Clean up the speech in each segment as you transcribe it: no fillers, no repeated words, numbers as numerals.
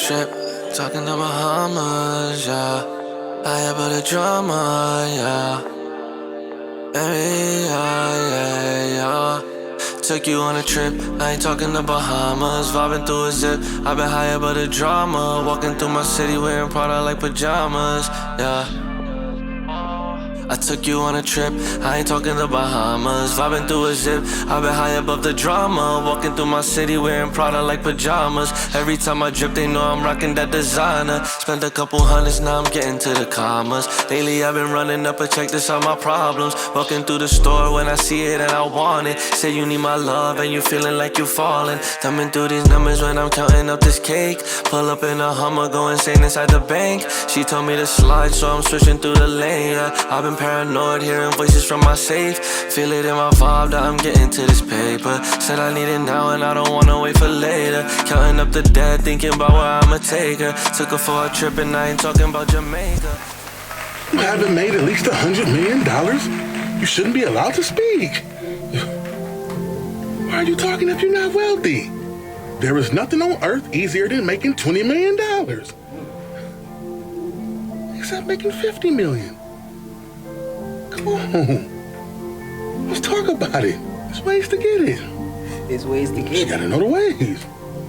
trip, talking to Bahamas, yeah. I about the drama, yeah. Baby, yeah. Took you on a trip, I ain't talking to Bahamas. Vibing through a zip, I been high about the drama. Walking through my city wearing Prada like pajamas, yeah. I took you on a trip, I ain't talking the Bahamas. Vibing through a zip, I've been high above the drama. Walking through my city wearing Prada like pajamas. Every time I drip, they know I'm rocking that designer. Spent a couple hundreds, now I'm getting to the commas. Lately I've been running up a check to solve my problems. Walking through the store when I see it and I want it. Say you need my love and you feeling like you falling. Thumbing through these numbers when I'm counting up this cake. Pull up in a Hummer, go insane inside the bank. She told me to slide, so I'm switching through the lane, yeah. I've been paranoid, hearing voices from my safe. Feel it in my vibe that I'm getting to this paper. Said I need it now and I don't wanna wait for later. Counting up the debt, thinking about where I'ma take her. Took her for a trip and I ain't talking about Jamaica. You haven't made at least $100 million? You shouldn't be allowed to speak. Why are you talking if you're not wealthy? There is nothing on earth easier than making $20 million. Except making $50 million. Come on. Let's talk about it. There's ways to get it. There's ways to get it. You gotta know the ways.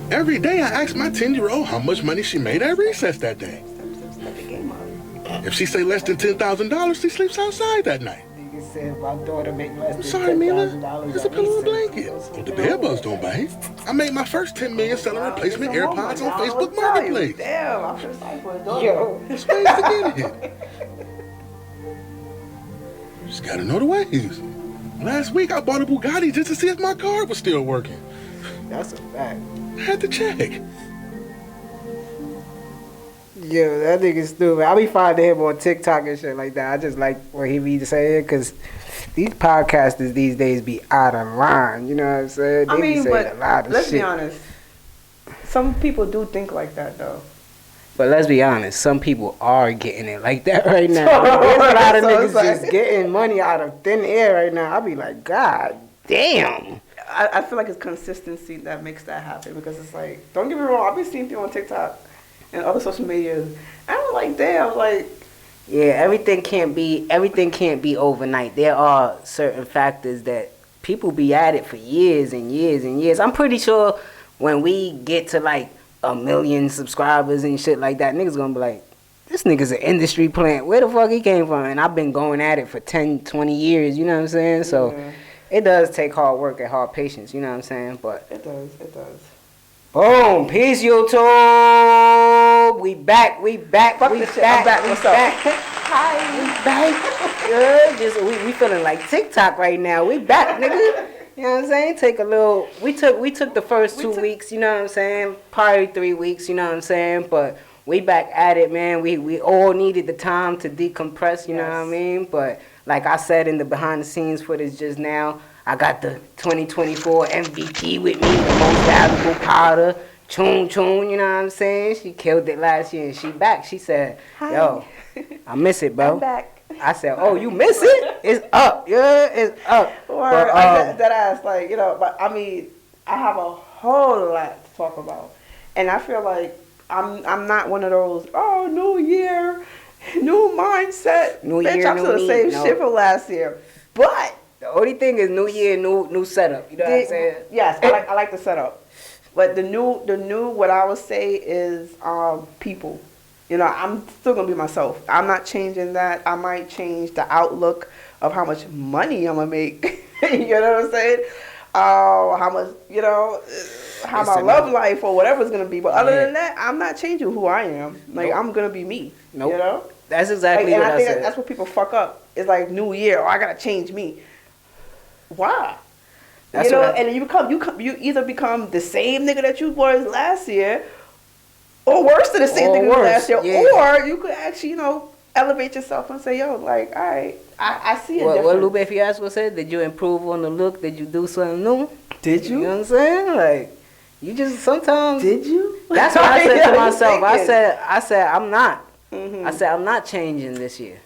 Every day I ask my 10-year-old how much money she made at recess that day. If she say less than $10,000, she sleeps outside that night. Nigga said my daughter make less than Sorry, Mila. $10,000. There's a pillow and blanket. Oh, the bed bugs don't bite. I made my first $10 million selling replacement AirPods on Facebook Marketplace. Damn, I feel sorry for a daughter. Yo, there's ways to get it. You just gotta know the ways. Last week I bought a Bugatti just to see if my card was still working. That's a fact. I had to check. Yo, that nigga stupid. I be finding him on TikTok and shit like that. I just like what he be saying, because these podcasters these days be out of line. You know what I'm saying? They be saying a lot of let's shit. be honest. Some people do think like that, though. But let's be honest, some people are getting it like that right now. There's a lot of niggas just getting money out of thin air right now. I be like, God damn. I feel like it's consistency that makes that happen, because it's like, don't get me wrong, I've been seeing people on TikTok and other social media, and I'm like, damn, like. Yeah, everything can't be overnight. There are certain factors that people be at it for years and years and years. I'm pretty sure when we get to like 1 million subscribers and shit like that, niggas gonna be like, this nigga's an industry plant. Where the fuck he came from? And I've been going at it for 10, 20 years, you know what I'm saying? So it does take hard work and hard patience, you know what I'm saying? But It does. boom, peace YouTube. We back. Fuck this shit. I'm back. What's up? Hi. We back. Good. Just we feeling like TikTok right now. We back, nigga. You know what I'm saying? We took the first 2 weeks, you know what I'm saying? Probably 3 weeks, you know what I'm saying? But we back at it, man. We all needed the time to decompress, you know what I mean? But like I said in the behind the scenes footage just now, I got the 2024 MVP with me, the most valuable powder, Chun Chun, you know what I'm saying? She killed it last year and she back. She said, yo, I miss it, bro. I'm back. I said, oh, you miss it? It's up. Yeah, it's up. Or But, that ass, like, you know, but I mean, I have a whole lot to talk about. And I feel like I'm not one of those, oh, new year, new mindset. New Bitch, year, I'm new still the me. same No. shit from last year. But the only thing is new year, new setup. You know what I'm saying? yes, I like the setup. But the new what I would say is people. You know, I'm still gonna be myself. I'm not changing that. I might change the outlook of how much money I'm gonna make. You know what I'm saying? How much, you know, how my love life or whatever it's gonna be. But other than that, I'm not changing who I am. Like, I'm gonna be me. Nope. You know? That's exactly like, what and I think said. that's what people fuck up. It's like New Year, I gotta change me. Why? That's you know, what and you either become the same nigga that you was last year, or worse than the same nigga you was last year, or you could actually, you know, elevate yourself and say, yo, like, all right, I see a difference. What Lupe Fiasco said, did you improve on the look? Did you do something new? Did you? You know what I'm saying? Like, you just sometimes. Did you? That's what I said to myself. I said, I'm not. Mm-hmm. I said, I'm not changing this year.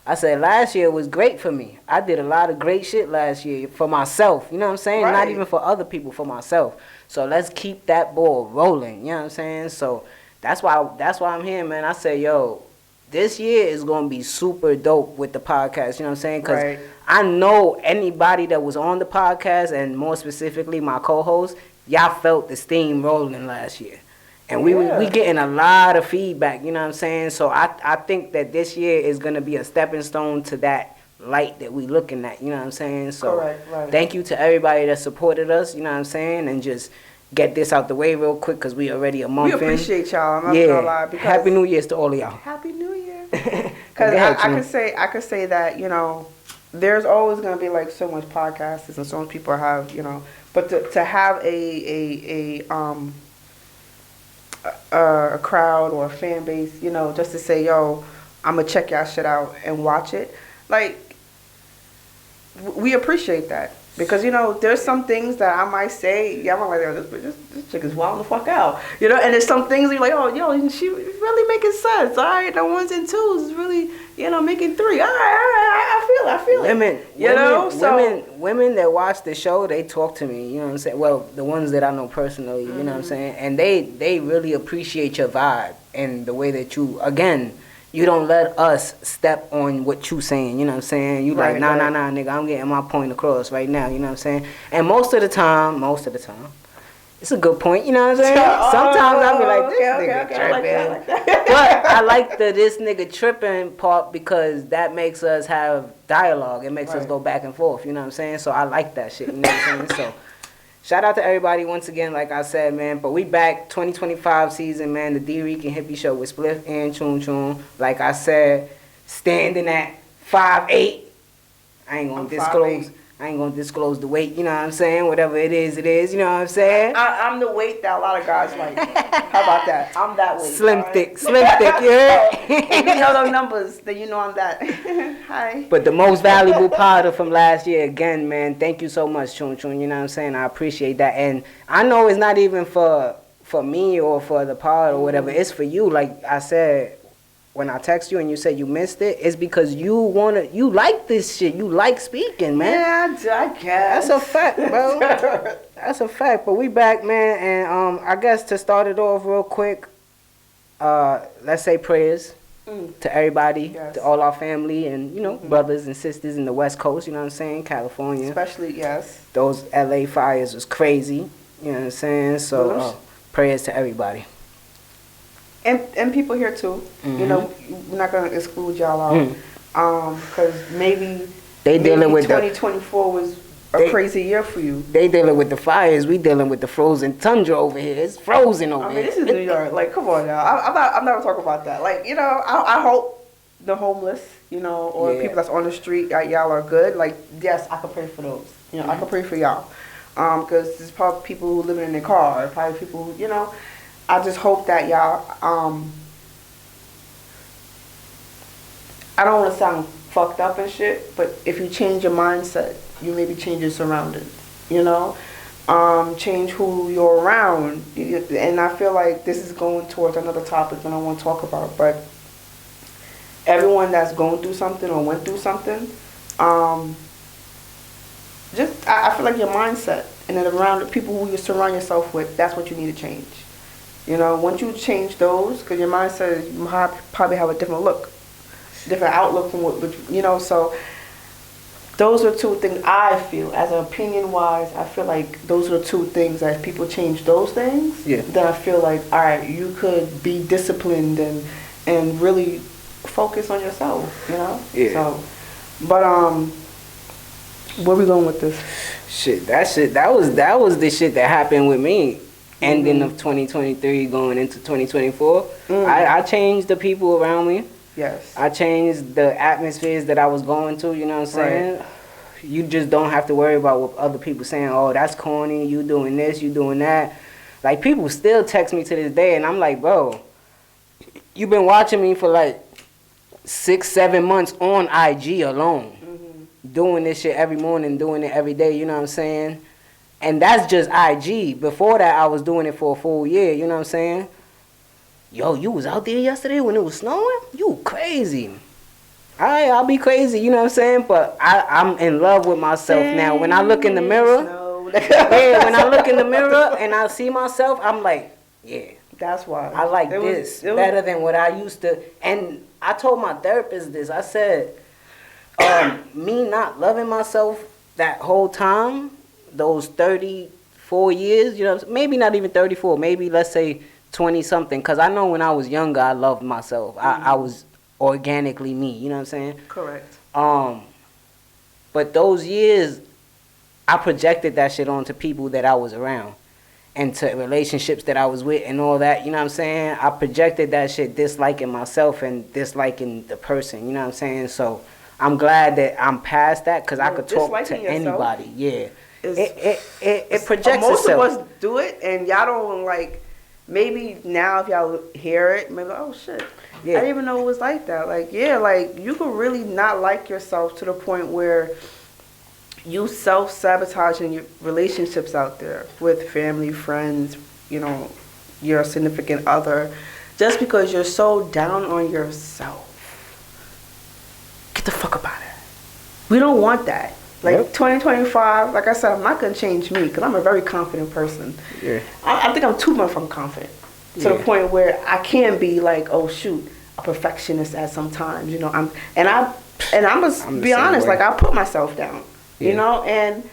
I said, last year was great for me. I did a lot of great shit last year for myself. You know what I'm saying? Right. Not even for other people, for myself. So let's keep that ball rolling. You know what I'm saying? So that's why I'm here, man. I say, yo, this year is gonna be super dope with the podcast. You know what I'm saying? Because Right. I know anybody that was on the podcast, and more specifically my co-host, y'all felt the steam rolling last year. And we getting a lot of feedback, you know what I'm saying? So I think that this year is going to be a stepping stone to that light that we looking at, you know what I'm saying? So Correct, right. Thank you to everybody that supported us, you know what I'm saying? And just get this out the way real quick because we already a month We in. appreciate y'all. I'm not gonna lie. Because Happy New Year's to all of y'all. Happy New Year. Go Because ahead, I Chun. could say that, you know, there's always gonna be like so much podcasts and so many people have, you know, but to have a crowd or a fan base, you know, just to say, yo, I'm gonna check y'all shit out and watch it, like, we appreciate that. Because, you know, there's some things that I might say, yeah, I'm like, yo, this chick is wild the fuck out. You know, and there's some things you're like, oh, yo, she really making sense. All right, the ones and twos is really, you know, making three. All right, I feel it. Women that watch the show, they talk to me, you know what I'm saying? Well, the ones that I know personally, you know what I'm saying? And they really appreciate your vibe and the way that you, again, you don't let us step on what you saying, you know what I'm saying? You like, nah, nigga, I'm getting my point across right now, you know what I'm saying? And most of the time, it's a good point, you know what I'm saying? Sometimes I'll be like, this nigga tripping. But I like the this nigga tripping part because that makes us have dialogue. It makes us go back and forth, you know what I'm saying? So I like that shit, you know what I'm saying? So shout out to everybody once again, like I said, man. But we back 2025 season, man. The Dricanhippie show with Spliff and Chun Chun. Like I said, standing at 5'8". I ain't gonna disclose the weight, you know what I'm saying? Whatever it is, you know what I'm saying? I'm the weight that a lot of guys like. How about that? I'm that weight. Slim thick, you heard? If you know those numbers, then you know I'm that. Hi. But the most valuable powder from last year, again, man, thank you so much, Chun Chun, you know what I'm saying? I appreciate that. And I know it's not even for me or for the pod or whatever. It's for you. Like I said, when I text you and you said you missed it, it's because you like this shit. You like speaking, man. Yeah, I guess. That's a fact, bro. That's a fact. But we back, man. And I guess to start it off real quick, let's say prayers to everybody, to all our family and, you know, brothers and sisters in the West Coast, you know what I'm saying? California. Especially, yes. Those LA fires was crazy, you know what I'm saying? So prayers to everybody. And people here too. You know, we're not gonna exclude y'all out, because maybe dealing with 2024 was a crazy year for you. They dealing with the fires. We dealing with the frozen tundra over here. It's frozen over here. This is New York. Like, come on now. I'm not talking about that. Like, you know, I hope the homeless, you know, or people that's on the street, y'all are good. Like, yes, I can pray for those. You know, I can pray for y'all, because there's probably people who living in their car, probably people who, you know. I just hope that y'all, I don't want to sound fucked up and shit, but if you change your mindset, you maybe change your surroundings, you know? Change who you're around. And I feel like this is going towards another topic that I want to talk about, but everyone that's going through something or went through something, I feel like your mindset and then around the people who you surround yourself with, that's what you need to change. You know, once you change those, because your mindset, you probably have a different outlook from what, you know, so those are two things I feel, as an opinion-wise, I feel like those are two things that if people change those things, then I feel like, all right, you could be disciplined and really focus on yourself, you know? Yeah. So, but, where we going with this? That was the shit that happened with me. Ending of 2023, going into 2024, I changed the people around me. Yes. I changed the atmospheres that I was going to, you know what I'm saying? Right. You just don't have to worry about what other people saying, oh, that's corny, you doing this, you doing that. Like, people still text me to this day, and I'm like, bro, you've been watching me for like 6-7 months on IG alone. Doing this shit every morning, doing it every day, you know what I'm saying? And that's just IG. Before that, I was doing it for a full year, you know what I'm saying? Yo, you was out there yesterday when it was snowing? You crazy. Alright, I'll be crazy, you know what I'm saying? But I'm in love with myself now. When I look in the mirror, when I look in the mirror and I see myself, I'm like, yeah, That's why. I like this better than what I used to. And I told my therapist this. I said, me not loving myself that whole time, those 34 years, you know, maybe not even 34, maybe let's say 20 something. Because I know when I was younger, I loved myself. I was organically me, you know what I'm saying? Correct. But those years, I projected that shit onto people that I was around and to relationships that I was with and all that, you know what I'm saying? I projected that shit disliking myself and disliking the person, you know what I'm saying? So I'm glad that I'm past that because I could talk to anybody. Yeah. It projects most itself. Most of us do it and y'all don't like, maybe now if y'all hear it, maybe, oh shit. Yeah. I didn't even know it was like that. Like, yeah, like you could really not like yourself to the point where you self-sabotaging your relationships out there with family, friends, you know, your significant other, just because you're so down on yourself. Get the fuck up out of here. We don't want that. Like 2025, like I said, I'm not going to change me because I'm a very confident person. Yeah. I think I'm too much confident to the point where I can be like, oh shoot, a perfectionist at some times, you know. I'm gonna be honest, like I put myself down. Yeah. You know, and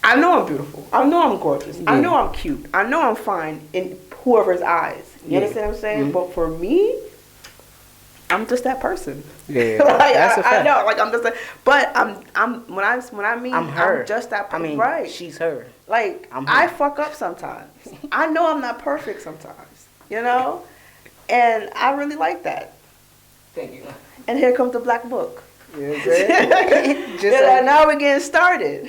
I know I'm beautiful. I know I'm gorgeous. Yeah. I know I'm cute. I know I'm fine in whoever's eyes. You understand what I'm saying? Mm-hmm. But for me, I'm just that person. Yeah, like, that's a fact. I know, like I'm just like, but when I mean I'm just that person. I mean, right? She's her. Like I fuck up sometimes. I know I'm not perfect sometimes. You know, and I really like that. Thank you. And here comes the black book. Yeah, now we're getting started.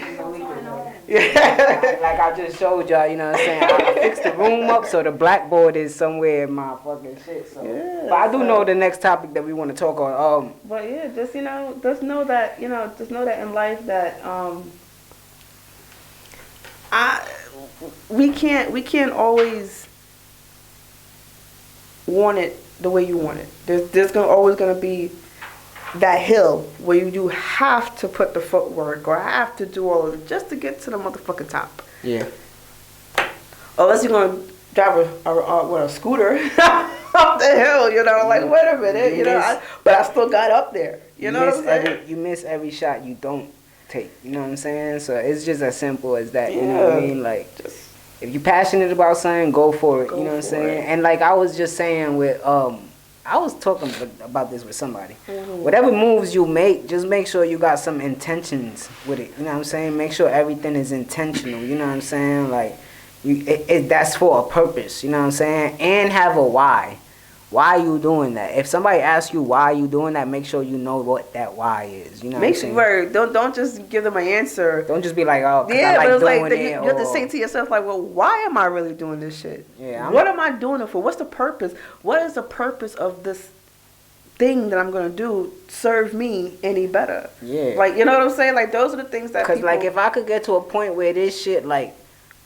Yeah. Like I just showed y'all, you know what I'm saying? I fixed the room up so the blackboard is somewhere in my fucking shit. So. Yeah, but I do know the next topic that we want to talk on. But yeah, just know that in life that we can't always want it the way you want it. There's always gonna be that hill where you do have to put the footwork or have to do all of it just to get to the motherfucking top. Yeah. Unless you're gonna drive a scooter up the hill, you know, like wait a minute, but I still got up there. You know what I'm saying? You miss every shot you don't take. You know what I'm saying? So it's just as simple as that. You know what I mean? Like, if you're passionate about something, go for it. You know what I'm saying? And like I was just saying with I was talking about this with somebody. Mm-hmm. Whatever moves you make, just make sure you got some intentions with it. You know what I'm saying? Make sure everything is intentional. You know what I'm saying? Like, that's for a purpose. You know what I'm saying? And have a why. Why are you doing that? If somebody asks you why you doing that, make sure you know what that why is. You know what I'm saying? Make sure, don't just give them an answer. Don't just be like, oh, cause I like doing it. You have to think to yourself, like, well, why am I really doing this shit? Yeah. What am I doing it for? What's the purpose? What is the purpose of this thing that I'm gonna do serve me any better? Yeah. Like, you know what I'm saying? Like, those are the things that Because, like, if I could get to a point where this shit, like,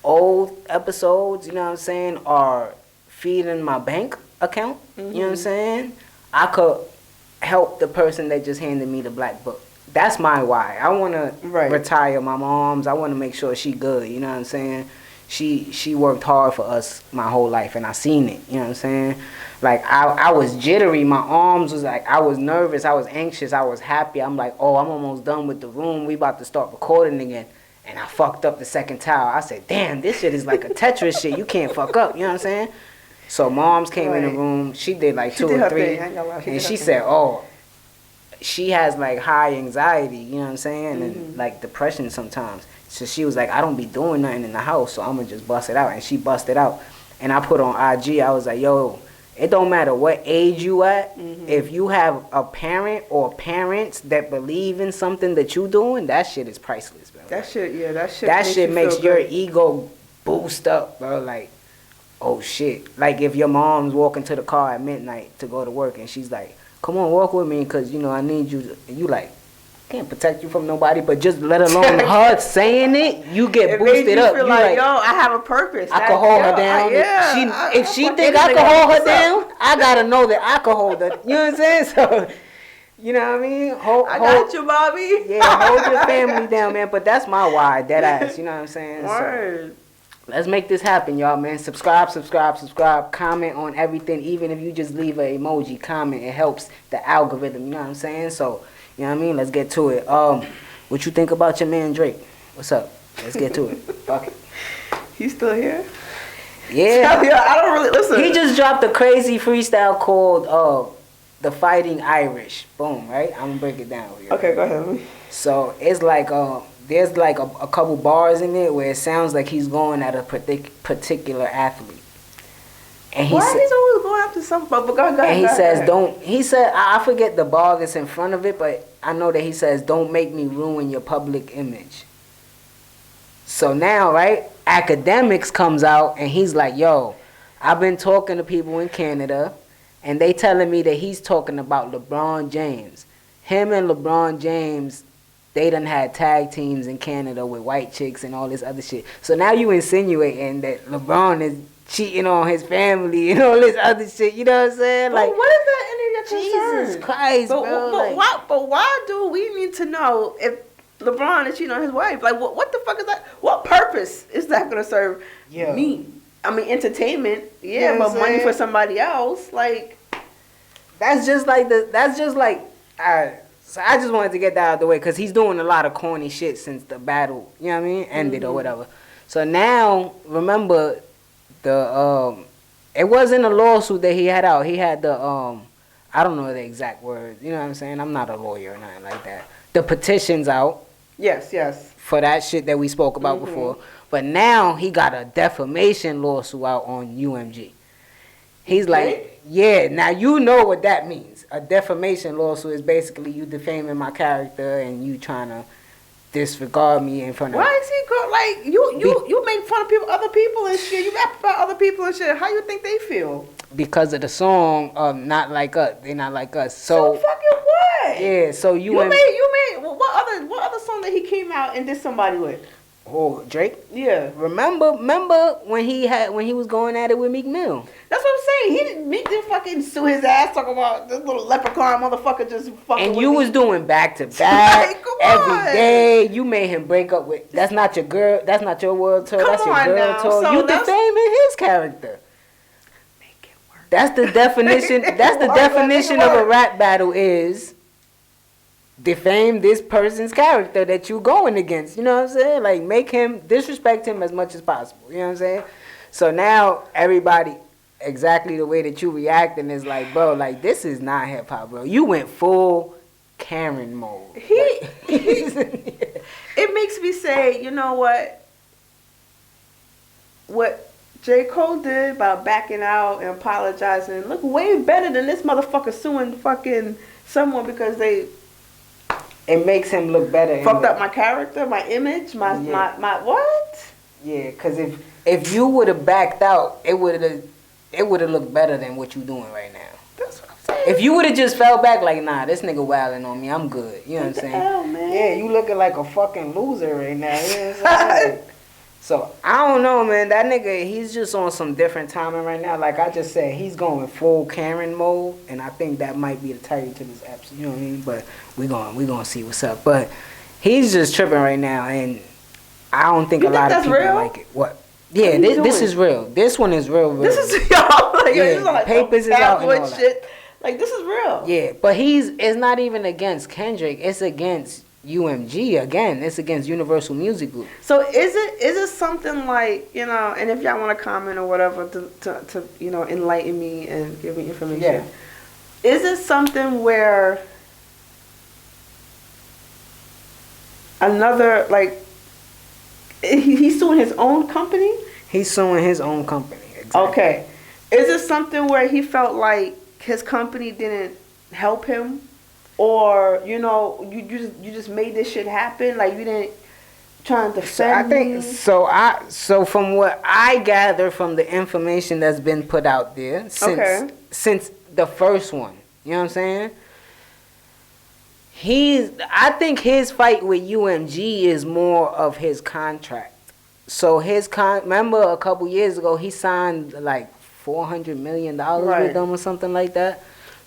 old episodes, you know what I'm saying, are feeding my bank account, you know what I'm saying, I could help the person that just handed me the black book. That's my why. I want to retire my mom's. I want to make sure she good, you know what I'm saying? She worked hard for us my whole life, and I seen it, you know what I'm saying? Like, I was jittery. My arms was like, I was nervous. I was anxious. I was happy. I'm like, oh, I'm almost done with the room. We about to start recording again. And I fucked up the second tile. I said, damn, this shit is like a Tetris shit. You can't fuck up, you know what I'm saying? So moms came in the room. She did like two or three. And she said, oh, she has like high anxiety, you know what I'm saying? And like depression sometimes. So she was like, I don't be doing nothing in the house, so I'm going to just bust it out. And she busted out. And I put on IG, I was like, yo, it don't matter what age you at. If you have a parent or parents that believe in something that you doing, that shit is priceless, bro. That shit makes your ego boost up, bro. Like, oh shit. Like if your mom's walking to the car at midnight to go to work and she's like, come on, walk with me because, you know, I need you. And you like, can't protect you from nobody, but just let alone her saying it, you get boosted up. Feel you like, yo, I have a purpose. I can hold her down. If she think I can hold her down, I gotta know that I can hold her. You know what I'm saying? So, you know what I mean? I got you, Bobby. Yeah, hold your family down, man. But that's my why, dead ass. You know what I'm saying? Word. So, Let's make this happen, y'all, man. Subscribe. Comment on everything. Even if you just leave an emoji comment, it helps the algorithm. You know what I'm saying? So, you know what I mean? Let's get to it. What you think about your man Drake? What's up? Let's get to it. Fuck it. He's still here? Yeah. I don't really listen. He just dropped a crazy freestyle called The Fighting Irish. Boom, right? I'm gonna break it down here. Okay, go ahead. So it's like there's like a couple bars in it where it sounds like he's going at a particular athlete. And Why he's always going after somebody? But go ahead. And he says, "Don't." He said, I forget the bar that's in front of it, but I know that he says, "Don't make me ruin your public image." So now, right, Academics comes out and he's like, "Yo, I've been talking to people in Canada, and they telling me that he's talking about LeBron James. Him and LeBron James, they done had tag teams in Canada with white chicks and all this other shit. So now you insinuating that LeBron is cheating on his family and all this other shit. You know what I'm saying? Like, what is that any of your concern? Jesus Christ, bro. But why do we need to know if LeBron is cheating on his wife? Like, what the fuck is that? What purpose is that going to serve me? I mean, entertainment, yeah, but money for somebody else, like. That's just like so I just wanted to get that out of the way because he's doing a lot of corny shit since the battle, you know what I mean, ended or whatever. So now, remember, it wasn't a lawsuit that he had out. He had the, I don't know the exact words, you know what I'm saying? I'm not a lawyer or nothing like that. The petition's out. Yes. For that shit that we spoke about before. But now he got a defamation lawsuit out on UMG. He's like, yeah, now you know what that means. A defamation lawsuit is basically you defaming my character and you trying to disregard me in front of. Why is he like you make fun of people, other people and shit? You rap about other people and shit. How you think they feel? Because of the song, not like us. They not like us. So fucking what? Yeah. So you made what other song that he came out and did somebody with? Oh, Drake? Yeah. Remember when he was going at it with Meek Mill? That's what I'm saying. Meek didn't fucking sue his ass talking about this little leprechaun motherfucker just fucking. And you was doing back to back every day. You made him break up with. That's not your girl. That's not your world tour. That's your girl tour. So you defaming his character. Make it work. That's the definition. That's the definition of a rap battle is. Defame this person's character that you going against. You know what I'm saying? Like, make him, disrespect him as much as possible. You know what I'm saying? So now, everybody, exactly the way that you reacting is like, bro, like, this is not hip-hop, bro. You went full Karen mode. It makes me say, you know what? What J. Cole did about backing out and apologizing look way better than this motherfucker suing fucking someone because they... It makes him look better. Fucked up my character, my image, my what? Yeah, because if you would have backed out, it would have looked better than what you doing right now. That's what I'm saying. If you would have just fell back like, nah, this nigga wilding on me, I'm good. You know what I'm saying? Hell, man. Yeah, you looking like a fucking loser right now. You know what I'm saying? So, I don't know, man. That nigga, he's just on some different timing right now. Like I just said, he's going full Karen mode, and I think that might be the title to this episode. You know what I mean? But we gonna see what's up. But he's just tripping right now, and I don't think a lot of people like it. What? Yeah, this is real. This one is real. This is y'all. Like, yeah, papers is out and all that. Shit. Like, this is real. Yeah, but it's not even against Kendrick. It's against UMG again. It's against Universal Music Group. So is it something like, you know, and if y'all want to comment or whatever to you know, enlighten me and give me information. Yeah. Is it something where another, like, he's suing his own company? He's suing his own company. Exactly. Okay. Is it something where he felt like his company didn't help him? Or, you know, you just made this shit happen, like you didn't try to defend me? So from what I gather from the information that's been put out there since the first one, you know what I'm saying? I think his fight with UMG is more of his contract. So remember a couple years ago he signed like $400 million with them or something like that.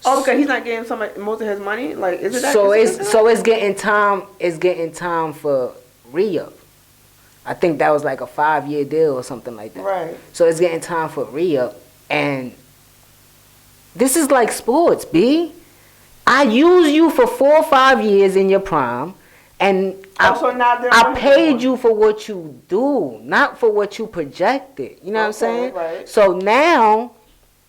Oh, because he's not getting most of his money. Like, is it that? So it's getting time. It's getting time for re-up. I think that was like a 5-year deal or something like that. Right. So it's getting time for re-up. And this is like sports, B. I use you for 4 or 5 years in your prime, and I paid you for what you do, not for what you projected. You know what I'm saying? Right. So now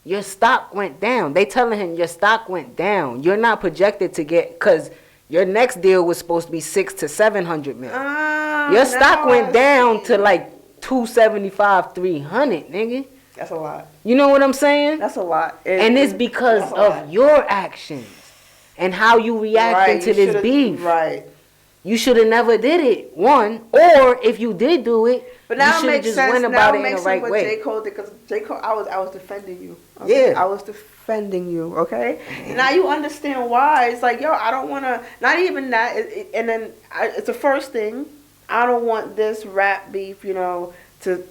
your stock went down. They telling him your stock went down. You're not projected to get, because your next deal was supposed to be 600 to 700 million. Your stock went down to like 275, 300, nigga. That's a lot. You know what I'm saying? That's a lot. And it's because of your actions and how you reacted to this beef. Right. You should have never did it, one. Or if you did do it, but now you should have just sense. went about it in the right way. J. Cole did, because J. Cole, I was defending you. Okay? Yeah. I was defending you, okay? And now you understand why. It's like, yo, I don't want to, not even that. And then it's the first thing. I don't want this rap beef, you know, to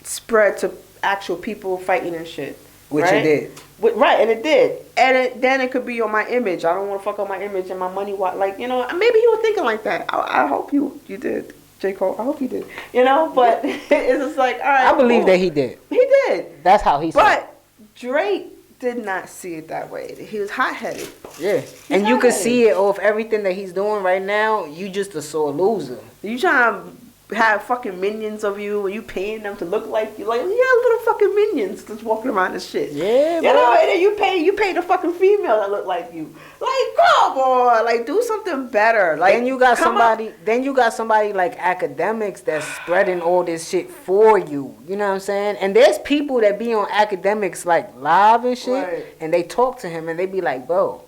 spread to actual people fighting and shit. Which right? it did. Right, and it did. And then it could be on my image. I don't want to fuck up my image and my money. Like, you know, maybe you were thinking like that. I hope you did, J. Cole. I hope you did. You know, but it's just like, all right. I believe that he did. He did. That's how he said it. But Drake did not see it that way. He was hot-headed. Yeah. And you can see it off everything that he's doing right now. You just a sore loser. You trying to have fucking minions of you, and you paying them to look like you, like, yeah, little fucking minions just walking around and shit. Yeah, you know, and then you pay the fucking female that look like you. Like, come on, like, do something better. Like, then you got somebody like academics that's spreading all this shit for you. You know what I'm saying? And there's people that be on academics like live and shit, right. And they talk to him and they be like, bro,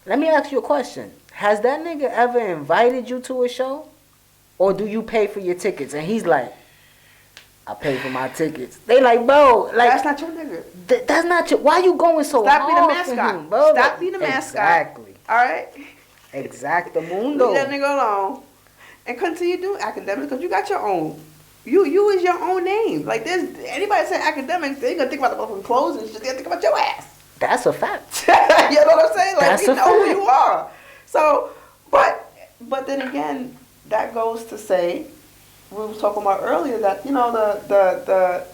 let me ask you a question. Has that nigga ever invited you to a show? Or do you pay for your tickets? And he's like, I pay for my tickets. They like, bro, like, that's not your nigga. That's not your. Why you going so hard? Stop being the mascot. Him, bro? Stop being the mascot. Exactly. All right. Exactamundo. Leave that nigga alone, and continue doing academics, because you got your own. You is your own name. Like, there's anybody say academics, they gonna think about the fucking clothes and shit. They gonna think about your ass. That's a fact. You know what I'm saying? Like, That's we a know who fact. you are. So, but then again, that goes to say, we were talking about earlier, that, you know, the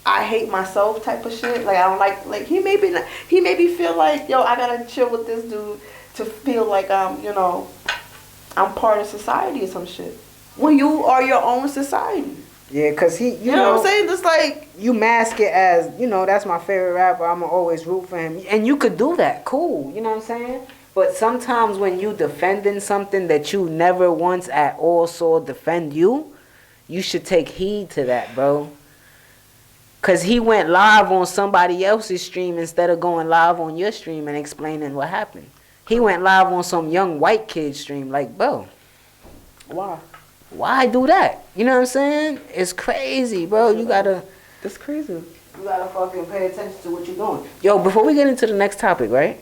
I hate myself type of shit. Like, I don't like he maybe feel like, yo, I gotta chill with this dude to feel like I'm part of society or some shit. When you are your own society. Yeah, because you know what I'm saying? Just like, you mask it as, you know, that's my favorite rapper, I'm going to always root for him. And you could do that. Cool. You know what I'm saying? But sometimes when you defending something that you never once at all saw defend you, you should take heed to that, bro. Because he went live on somebody else's stream instead of going live on your stream and explaining what happened. He went live on some young white kid stream. Like, bro, why do that? You know what I'm saying? It's crazy, bro. You gotta... That's crazy. You gotta fucking pay attention to what you're doing. Yo, before we get into the next topic, right?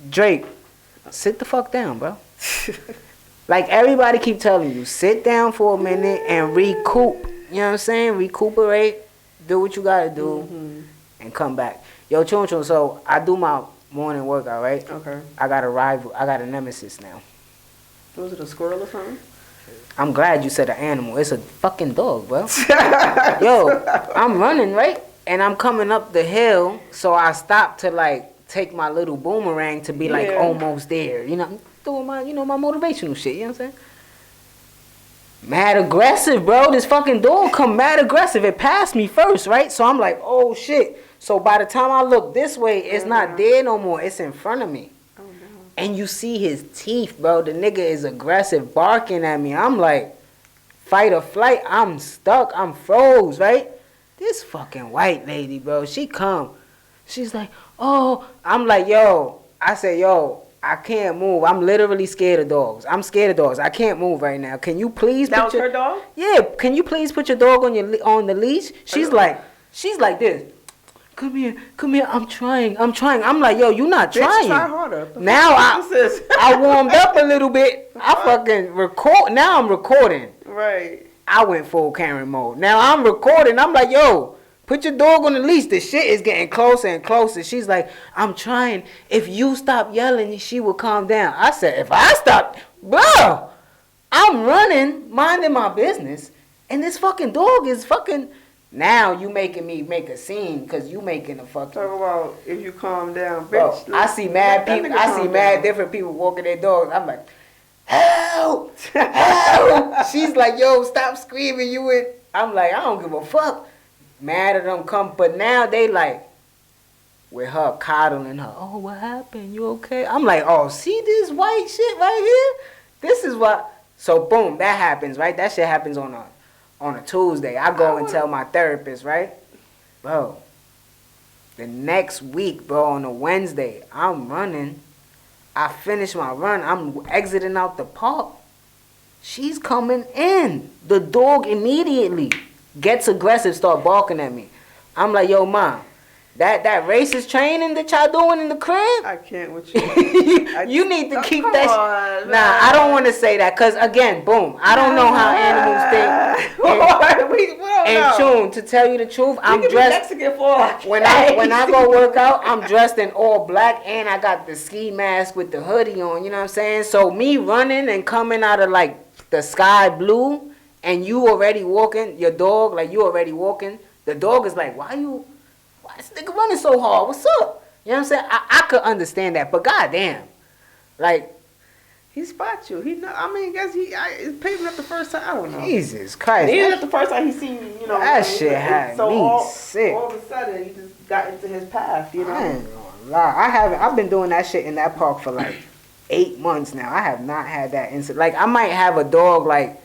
Drake, sit the fuck down, bro. Like, everybody keep telling you, sit down for a minute and recoup. You know what I'm saying? Recuperate, do what you gotta do, and come back. Yo, Chun Chun, so I do my morning workout, right? Okay. I got a nemesis now. Was it a squirrel or something? I'm glad you said an animal. It's a fucking dog, bro. Yo, I'm running, right? And I'm coming up the hill, so I stop to, like, take my little boomerang to be, like, almost there. You know, doing my, my motivational shit, you know what I'm saying? Mad aggressive, bro. This fucking dog come mad aggressive. It passed me first, right? So I'm like, oh, shit. So by the time I look this way, it's not there no more. It's in front of me. And you see his teeth, bro. The nigga is aggressive, barking at me. I'm like, fight or flight. I'm stuck. I'm froze, right? This fucking white lady, bro, she come. She's like, oh. I'm like, yo. I said, yo, I can't move. I'm literally scared of dogs. I'm scared of dogs. I can't move right now. Can you please That was her dog? Yeah. Can you please put your dog on the leash? She's like this. Come here, I'm trying. I'm like, yo, you not trying. Try harder. Now I warmed up a little bit. I fucking record. Now I'm recording. Right. I went full Karen mode. Now I'm recording. I'm like, yo, put your dog on the leash. The shit is getting closer and closer. She's like, I'm trying. If you stop yelling, she will calm down. I said, if I stop, bro, I'm running, minding my business, and this fucking dog is fucking. Now you making me make a scene because you making a fucking. Talk about if you calm down, Bro, bitch. I see mad people. I see mad different people walking their dogs. I'm like, help, help. She's like, yo, stop screaming. You would. I'm like, I don't give a fuck. Mad at them come, but now they like, with her coddling her. Oh, what happened? You okay? I'm like, oh, see this white shit right here? This is what. So boom, that happens, right? That shit happens on a Tuesday. I go and tell my therapist, right? Bro, the next week, bro, on a Wednesday, I'm running. I finish my run. I'm exiting out the park. She's coming in. The dog immediately gets aggressive, start barking at me. I'm like, yo, mom, that racist training that y'all doing in the crib? I can't with you. You need to keep come that. on, Nah, I don't want to say that because again, boom, I don't know how animals think. We don't And know. Chun, to tell you the truth, I'm You can be dressed. Mexican for When I go work out, I'm dressed in all black and I got the ski mask with the hoodie on. You know what I'm saying? So me running and coming out of like the sky blue, and you already walking, your dog like you already walking. The dog is like, why this nigga running so hard? What's up? You know what I'm saying? I could understand that, but goddamn, like he spot you. He know. I mean, guess it's paving up the first time. I don't know. Jesus Christ. Even at the first time he seen you know. That shit had me sick. All of a sudden, he just got into his path. You know. I ain't gonna lie. I've been doing that shit in that park for like 8 months now. I have not had that incident. Like I might have a dog like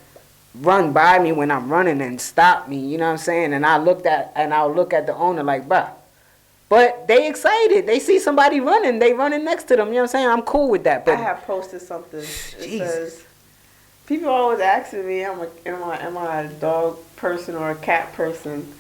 run by me when I'm running and stop me. You know what I'm saying? And I'll look at the owner like, bruh. But they excited. They see somebody running. They running next to them. You know what I'm saying? I'm cool with that. But I have posted something. It Jesus. says, people always asking me, am I a dog person or a cat person?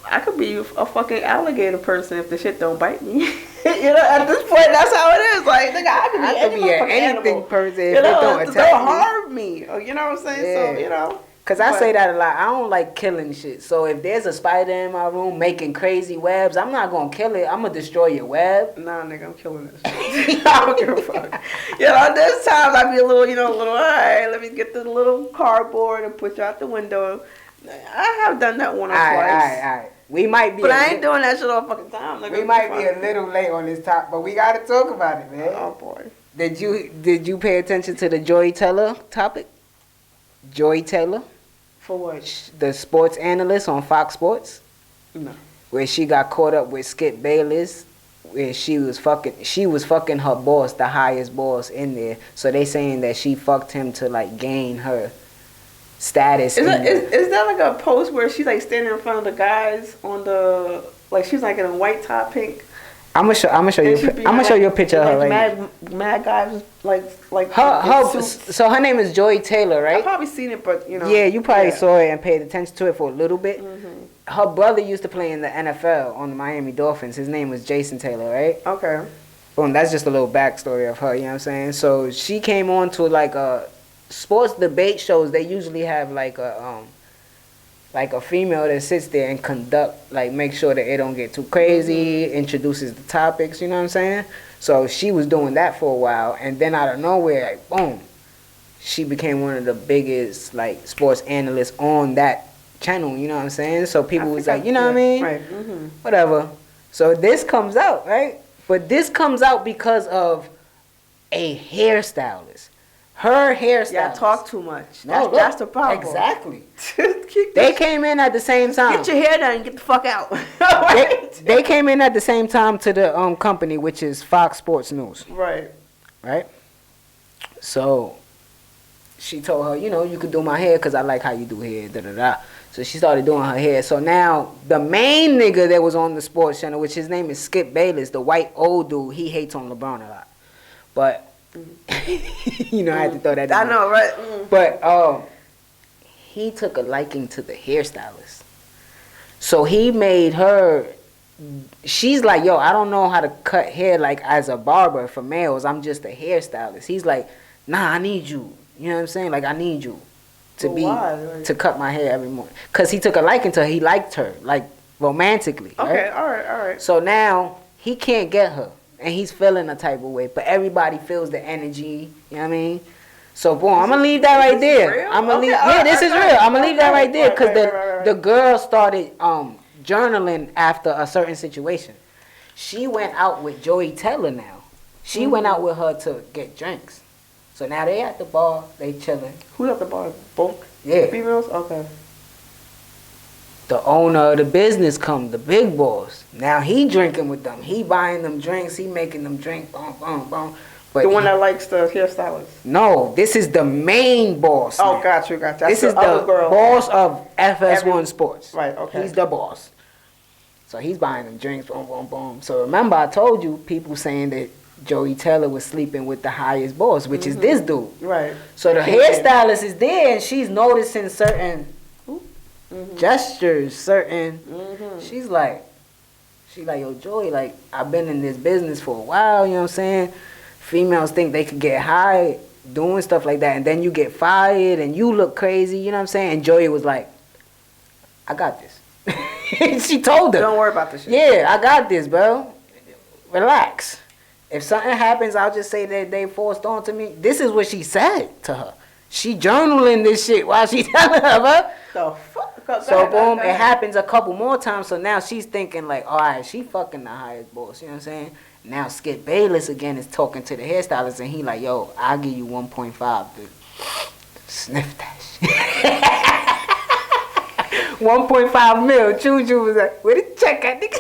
I could be a fucking alligator person if the shit don't bite me. You know, at this point, that's how it is. Like, nigga, I could be anything person if you know, it don't attack don't me. harm me. Or, you know what I'm saying? Yeah. So, you know. Cause I say that a lot. I don't like killing shit. So if there's a spider in my room making crazy webs, I'm not gonna kill it. I'm gonna destroy your web. Nah, nigga, I'm killing this shit. I don't give a fuck. You know, there's times I be a little, all right, let me get the little cardboard and put you out the window. I have done that one or twice. All right. We might be. But I ain't doing that shit all fucking time. Nigga. We might be a little late on this top, but we gotta talk about it, man. Oh boy. Did you pay attention to the Joy Taylor topic? Joy Taylor, For what? the sports analyst on Fox Sports, No. where she got caught up with Skip Bayless, where she was fucking her boss, the highest boss in there. So they saying that she fucked him to like gain her status. Is that like a post where she's like standing in front of the guys on the like she's like in a white top, pink? I'm gonna show you. I'm gonna show you a picture of her right now. Mad guys like Her so her name is Joy Taylor, right? I've probably seen it, but you know. Yeah, you probably saw it and paid attention to it for a little bit. Mm-hmm. Her brother used to play in the NFL on the Miami Dolphins. His name was Jason Taylor, right? Okay. Boom, that's just a little backstory of her, you know what I'm saying? So she came on to like a sports debate shows. They usually have like a female that sits there and conduct, like make sure that it don't get too crazy, introduces the topics, you know what I'm saying? So she was doing that for a while, and then out of nowhere, like, boom, she became one of the biggest like sports analysts on that channel, you know what I'm saying? So people was like, you know what I mean? Right. Mm-hmm. Whatever. So this comes out, right? But this comes out because of a hairstylist. Her hairstylist. Yeah, talk too much. No, That's the problem. Exactly. Keep They this- came in at the same time. Get your hair done and get the fuck out. They came in at the same time to the company, which is Fox Sports News, Right. right? So she told her, you could do my hair because I like how you do hair, da-da-da. So she started doing her hair. So now the main nigga that was on the sports channel, which his name is Skip Bayless, the white old dude, he hates on LeBron a lot. But, I had to throw that in I there. know, right? Mm. But he took a liking to the hairstylist. So he made her, she's like, yo, I don't know how to cut hair like as a barber for males. I'm just a hairstylist. He's like, nah, I need you. You know what I'm saying? Like, I need you Why? to cut my hair every morning. Because he took a liking to her. He liked her, like, romantically. Okay, right? all right. So now he can't get her. And he's feeling a type of way. But everybody feels the energy. You know what I mean? So boom, I'm gonna leave that right there. I'm gonna leave. Yeah, this is real. I'm gonna leave that right there because the girl started journaling after a certain situation. She went out with Joey Taylor now. She went out with her to get drinks. So now they at the bar, they chilling. Who's at the bar? Both? Yeah. Females? Okay. The owner of the business come, the big boss. Now he drinking with them. He buying them drinks. He making them drink. Boom, boom, boom. But the one that likes the hairstylist? No, this is the main boss. Oh, now. got you. This is the boss of FS1 Sports. Right, okay. He's the boss. So he's buying them drinks, boom, boom, boom. So remember I told you, people saying that Joey Taylor was sleeping with the highest boss, which is this dude. Right. So the hairstylist is there and she's noticing certain gestures, certain... She's like, yo, Joey, like, I've been in this business for a while, you know what I'm saying? Females think they could get high doing stuff like that, and then you get fired and you look crazy, you know what I'm saying? And Joey was like, I got this. She told her. Don't worry about this shit. Yeah, I got this, bro. Relax. If something happens, I'll just say that they forced onto me. This is what she said to her. She journaling this shit while she telling her, bro. The fuck? So boom, it happens a couple more times. So now she's thinking like, all right, she fucking the highest boss. You know what I'm saying? Now Skip Bayless again is talking to the hairstylist, and he like, yo, I'll give you 1.5 to sniff that shit. 1.5 mil. Chun Chun was like, where the check at, nigga?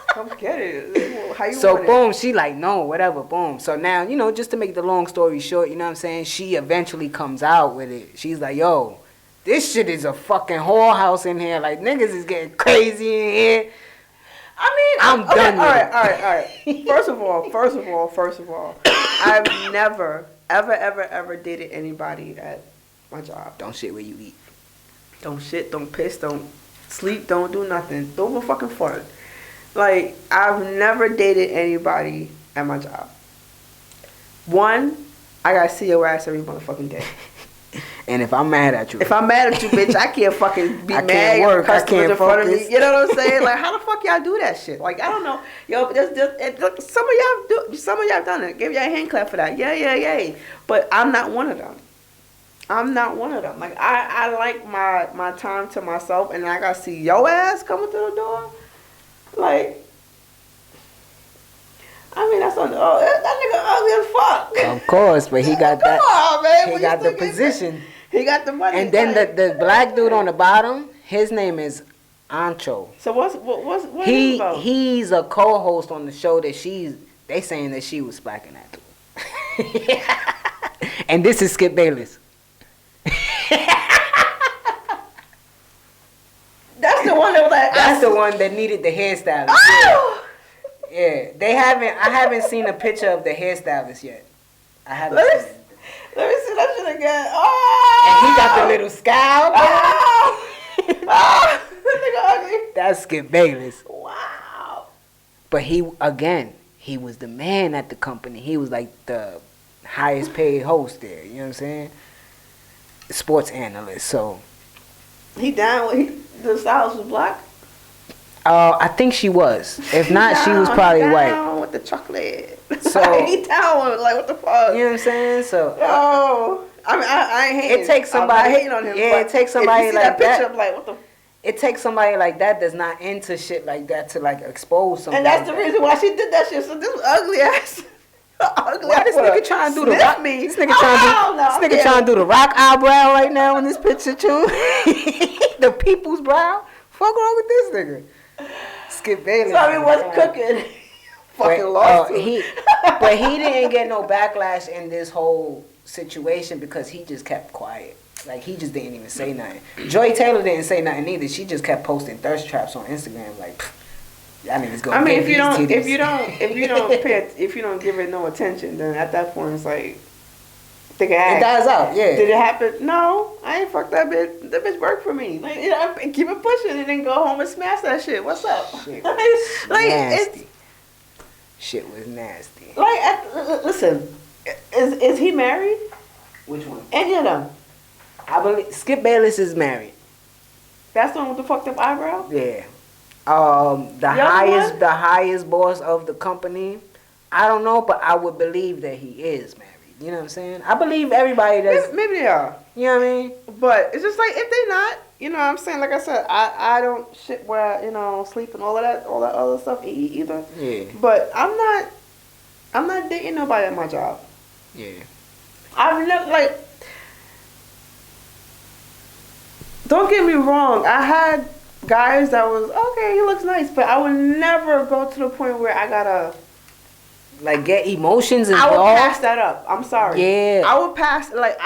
Come get it. How you So want boom, it? she like, no, whatever, boom. So now, you know, just to make the long story short, you know what I'm saying? She eventually comes out with it. She's like, yo, this shit is a fucking whorehouse in here. Like, niggas is getting crazy in here. I mean, I'm done with it. All right. First of all, I've never, ever dated anybody at my job. Don't shit where you eat. Don't shit, don't piss, don't sleep, don't do nothing. Don't even fucking fart. Like, I've never dated anybody at my job. One, I gotta see your ass every motherfucking day. And if I'm mad at you. If I'm mad at you, bitch, I can't fucking be I can't mad. work, I Customers can't in front of focus. me. You know what I'm saying? Like, how the fuck y'all do that shit? Like, I don't know. Yo, look, some of y'all done it. Give y'all a hand clap for that. Yeah. But I'm not one of them. Like, I like my time to myself, and I gotta see your ass coming through the door. Like, I mean, that's on. Oh, that nigga ugly as fuck. Of course, but he got that. Come on, man. He got the position. He got the money. And then the black dude on the bottom, his name is Ancho. So what is about? He's a co-host on the show that they saying that she was splacking that dude. And this is Skip Bayless. That's the one that was like. That's the one that needed the hairstylist. Oh! Yeah, I haven't seen a picture of the hairstylist yet. I haven't Let seen it. me see that shit again. Oh! And he got the little scowl. Oh! Oh! That nigga ugly. That's Skip Bayless. Wow. But he was the man at the company. He was like the highest paid host there. You know what I'm saying? Sports analyst. So He down with the stylist was black. I think she was. If not, she was probably white. Down with the chocolate. So he down with like what the fuck? You know what I'm saying? So Yo, I mean, I ain't hating. it takes somebody. I'm not hating on him. Yeah, it takes somebody if you see like that. Picture, that. I'm like, what the? It takes somebody like that that's not into shit like that to like expose something. And that's like the reason why she did that shit. So this ugly ass. Why this nigga trying to do the rock? me? This nigga trying to do the rock eyebrow right now in this picture too. The people's brow. Fuck wrong with this nigga? Skip Bayless. Tell me what's cooking. Fucking lost. But he didn't get no backlash in this whole situation because he just kept quiet. Like he just didn't even say nothing. Joy Taylor didn't say nothing either. She just kept posting thirst traps on Instagram. Like, y'all niggas go. I mean, if you don't give it no attention, then at that point it's like, it dies out. Yeah. Did it happen? No, I ain't fuck that bitch. That bitch worked for me. Like, you know, keep it pushing and then go home and smash that shit. What's up? Shit like nasty. Shit was nasty. Like, listen, is he married? Which one? Any of them? I believe Skip Bayless is married. That's the one with the fucked up eyebrow? Yeah. The highest boss of the company. I don't know, but I would believe that he is married. You know what I'm saying? I believe everybody does. Maybe they are. You know what I mean? But it's just like, if they not, you know what I'm saying? Like I said, I don't shit where I, sleep and all that other stuff either. Yeah. But I'm not dating nobody at my job. Yeah. I've never, like, don't get me wrong, I had guys that was, okay, he looks nice, but I would never go to the point where I gotta, like, get emotions involved. I would pass that up. I'm sorry. Yeah. I would pass, like,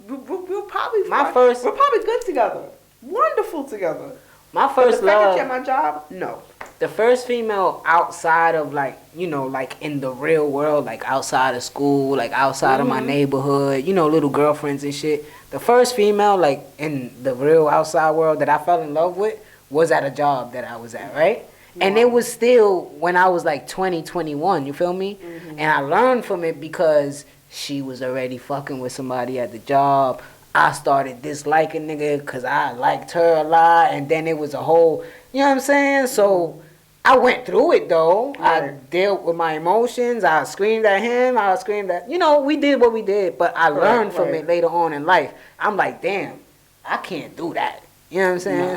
we'll probably, we're probably good together. Wonderful together. My But first the fact that love, you're at my job, no. the first female outside of, like, like in the real world, like outside of school, like outside of my neighborhood, little girlfriends and shit. The first female, like, in the real outside world that I fell in love with was at a job that I was at, right? And it was still when I was like 20, 21, you feel me? And I learned from it because she was already fucking with somebody at the job. I started disliking nigga because I liked her a lot. And then it was a whole, you know what I'm saying? So I went through it though. I dealt with my emotions. I screamed at him. I screamed at, we did what we did. But I learned from it later on in life. I'm like, damn, I can't do that. You know what I'm saying? No,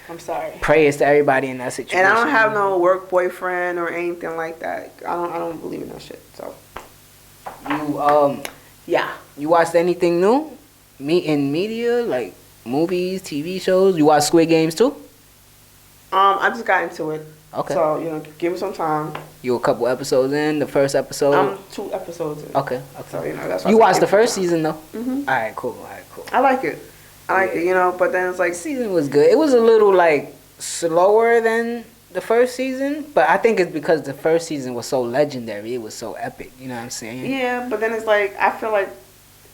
I'm sorry. Prayers to everybody in that situation. And I don't have no work boyfriend or anything like that. I don't believe in that shit. So you watched anything new? In media, like movies, TV shows? You watch Squid Games too? I just got into it. Okay. So, give it some time. You a couple episodes in, the first episode? I'm 2 episodes in. Okay. So, that's why you watched the first season though? Mm-hmm. Alright, cool. I like it. But then it's like, the season was good. It was a little like slower than the first season, but I think it's because the first season was so legendary. It was so epic. You know what I'm saying? Yeah, but then it's like, I feel like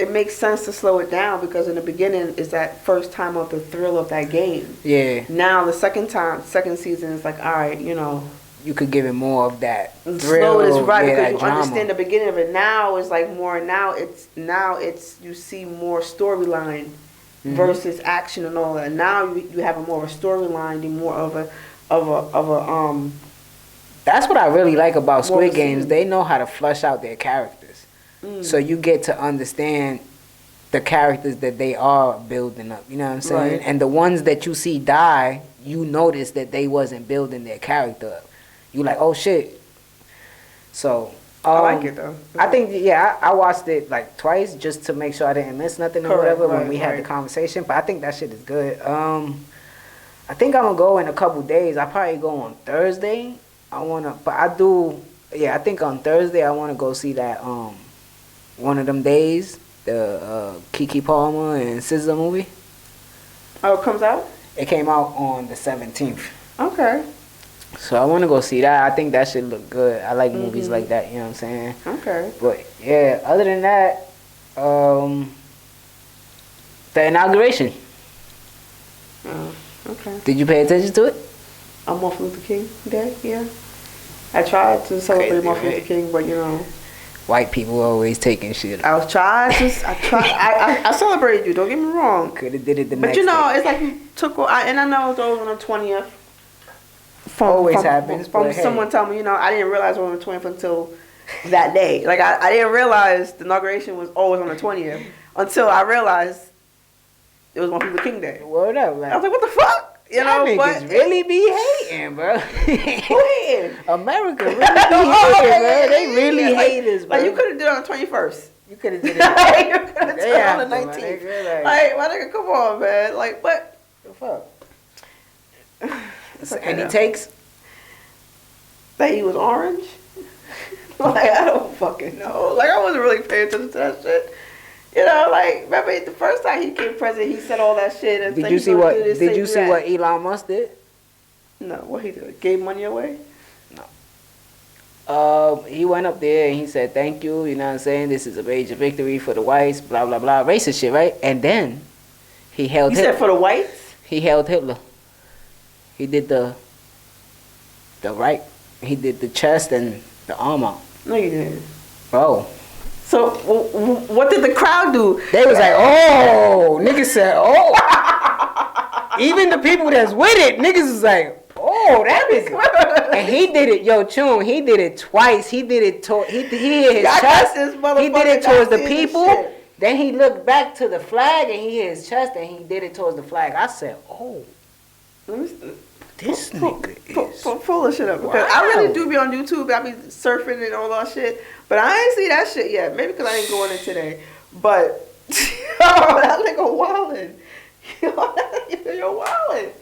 it makes sense to slow it down because in the beginning is that first time of the thrill of that game. Yeah. Now the second season is like, all right, you could give it more of that thrill. Slow it is right because you drama. understand the beginning of it. Now it's like more. Now it's you see more storyline versus action and all that. Now you have a more of a storyline and more of a That's what I really like about Squid Games. They know how to flush out their characters. So you get to understand the characters that they are building up. You know what I'm saying? Right. And the ones that you see die, you notice that they wasn't building their character up. You like, oh shit. So I like it though. I think I watched it like twice just to make sure I didn't miss nothing or whatever when we had the conversation. But I think that shit is good. I think I'm gonna go in a couple days. I probably go on Thursday. I think on Thursday I wanna go see that one of them days, the Keke Palmer and SZA movie. Oh, it comes out? It came out on the 17th. Okay. So I want to go see that. I think that should look good. I like movies like that, you know what I'm saying? Okay. But yeah, other than that, the inauguration. Oh, okay. Did you pay attention to it? On Martin Luther King Day, yeah. I tried to celebrate Crazy, Martin right? Luther King, but White people always taking shit. I celebrated you, don't get me wrong. Could have did it the But next day. it's like you took, and I know it's always on the 20th. Always happens, From but hey. someone telling me, I didn't realize it was on the 20th until that day. Like, I didn't realize the inauguration was always on the 20th until I realized it was Martin Luther King Day. Word up, man. I was like, what the fuck? Niggas really be hating, bro. Who hating? America really be hating, bro. They really hate us, bro. Like, you could have did it on the 21st. You could have did it. You could have did it on the my 19th. nigga, Like, my nigga, come on, man. Like, what? the fuck? It's okay, Any though. takes? That he was orange? Like, I don't fucking know. Like, I wasn't really paying attention to that shit. Remember the first time he became president, he said all that shit. And Did you see what Elon Musk did? No, what he did? Gave money away? He went up there and he said, thank you, you know what I'm saying? This is a major victory for the whites, blah, blah, blah. Racist shit, right? And then he held He said for the whites? He held Hitler. He did the right. He did the chest and the arm out. No, you didn't. Bro. So, what did the crowd do? They was like, oh. Niggas said, oh. Even the people that's with it, niggas was like, oh. Oh, that is. And he did it, yo, Chun. He did it twice. He did it. He hit his chest. He did it towards the people. Then he looked back to the flag and he hit his chest and he did it towards the flag. I said, oh, this nigga is full of shit up. Because I really do be on YouTube. I be surfing and all that shit. But I ain't see that shit yet. Maybe because I ain't going in today. But that nigga wildin'. You're wildin'.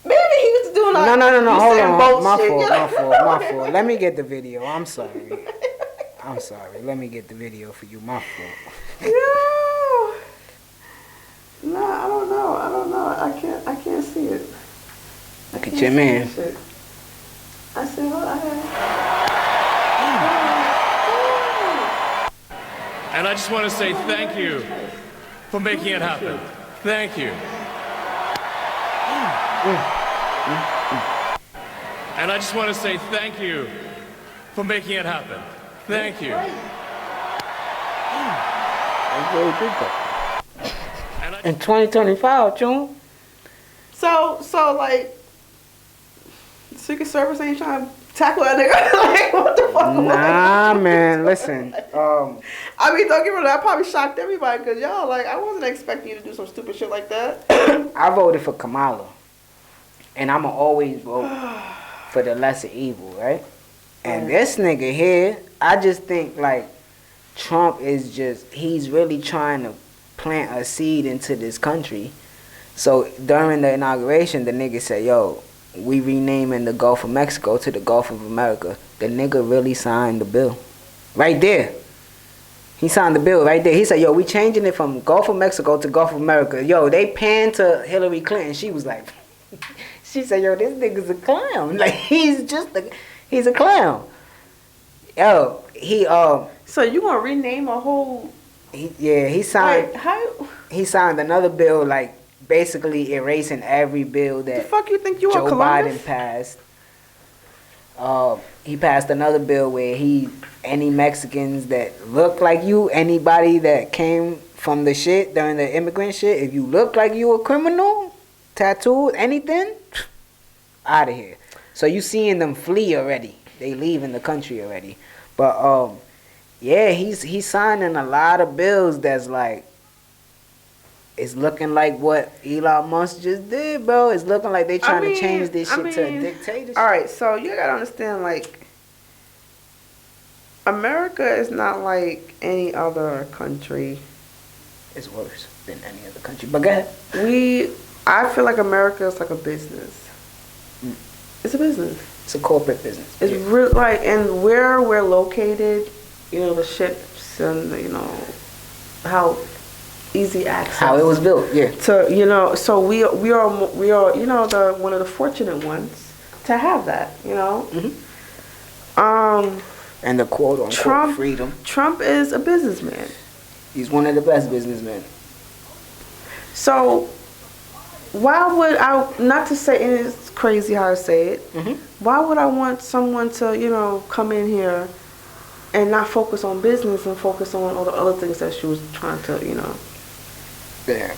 Maybe he was doing like no. Hold on, my fault. fault. Let me get the video. I'm sorry. Let me get the video for you. My fault. No, I don't know. I can't see it. Look at your man. I said, what? And I just want to say thank you for making it happen. Thank you. And I just want to say thank you for making it happen. Thank you. In 2025, Chun. So like, Secret Service ain't trying to tackle that nigga. Like, what the fuck? Nah, man, listen. I mean, don't get me wrong, that probably shocked everybody because y'all, like, I wasn't expecting you to do some stupid shit like that. I voted for Kamala. And I'ma always vote for the lesser evil, right? And this nigga here, I just think, like, Trump is he's really trying to plant a seed into this country. So during the inauguration, the nigga said, yo, we renaming the Gulf of Mexico to the Gulf of America. The nigga really signed the bill. Right there. He signed the bill right there. He said, yo, we changing it from Gulf of Mexico to Gulf of America. Yo, they panned to Hillary Clinton. She was like, she said, yo, this nigga's a clown. Like, he's a clown. Yo, So you gonna rename a whole... He signed... Like, how... He signed another bill, like, basically erasing every bill that the fuck you think you Joe are, Columbus? Biden passed. He passed another bill where any Mexicans that look like you, anybody that came from the shit during the immigrant shit, if you look like you a criminal, tattooed, anything, out of here. So you seeing them flee already. They leaving the country already. But yeah, he's signing a lot of bills that's like, it's looking like what Elon Musk just did, bro. It's looking like they trying to change this shit to a dictatorship. All right, so you gotta understand, like, America is not like any other country. It's worse than any other country. But go ahead. I feel like America is like a business. It's a business. It's a corporate business. It's real, like, and where we're located, you know, the ships and, you know, how easy access. How it was built, yeah. To, you know, so we are, you know, the one of the fortunate ones to have that, you know. Mm-hmm. And the quote unquote freedom. Trump is a businessman. He's one of the best businessmen. So why would I, not to say, and it's crazy how I say it, why would I want someone to, you know, come in here and not focus on business and focus on all the other things that she was trying to, you know. Yeah.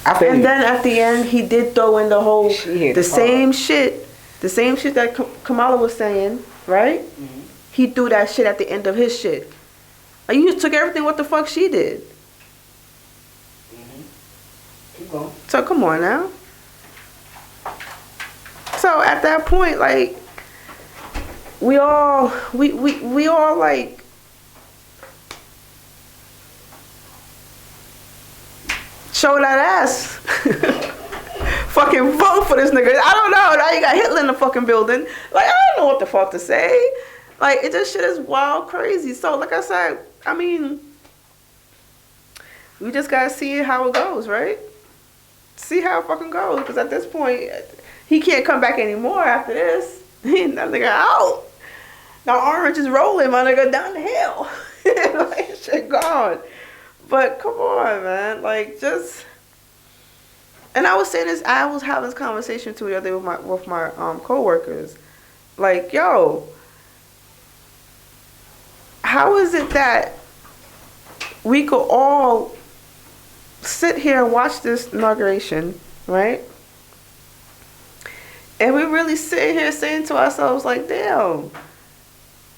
And then at the end, he did throw in the whole, the same shit that Kamala was saying, right? Mm-hmm. He threw that shit at the end of his shit. Like, you just took everything what the fuck she did. Keep going. So come on now. So at that point, like, we all like show that ass. Fucking vote for this nigga. I don't know. Now you got Hitler in the fucking building. Like, I don't know what the fuck to say. Like, it just shit is wild crazy. So like I said, I mean, we just gotta see how it goes, right? See how it fucking goes. Because at this point, he can't come back anymore after this. That nigga out. Now Orange is rolling, my nigga, down the hill. Like, shit gone. But come on, man. Like, just... And I was saying this, I was having this conversation too the other day with my co-workers. Like, yo, how is it that we could all sit here and watch this inauguration, right? And we really sitting here saying to ourselves, like, damn,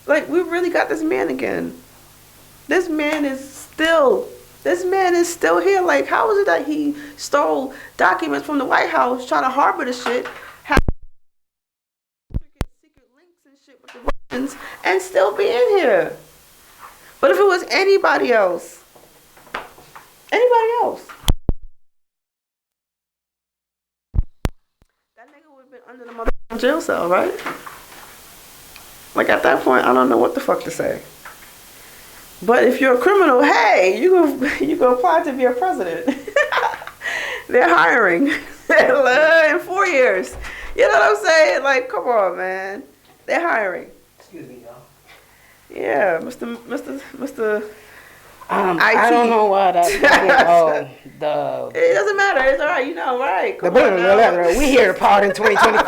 like, we really got this man again. This man is still here. Like, how is it that he stole documents from the White House, trying to harbor the shit, have secret links and shit with the Russians, and still be in here? But if it was anybody else, that nigga would have been under the motherfucking jail cell, right? Like, at that point, I don't know what the fuck to say. But if you're a criminal, hey, you go apply to be a president. They're hiring in 4 years. You know what I'm saying? Like, come on, man. They're hiring. Excuse me, y'all. Yeah, Mr. I don't know why that. It doesn't matter. It's all right. You know, right? We here to part in 2025.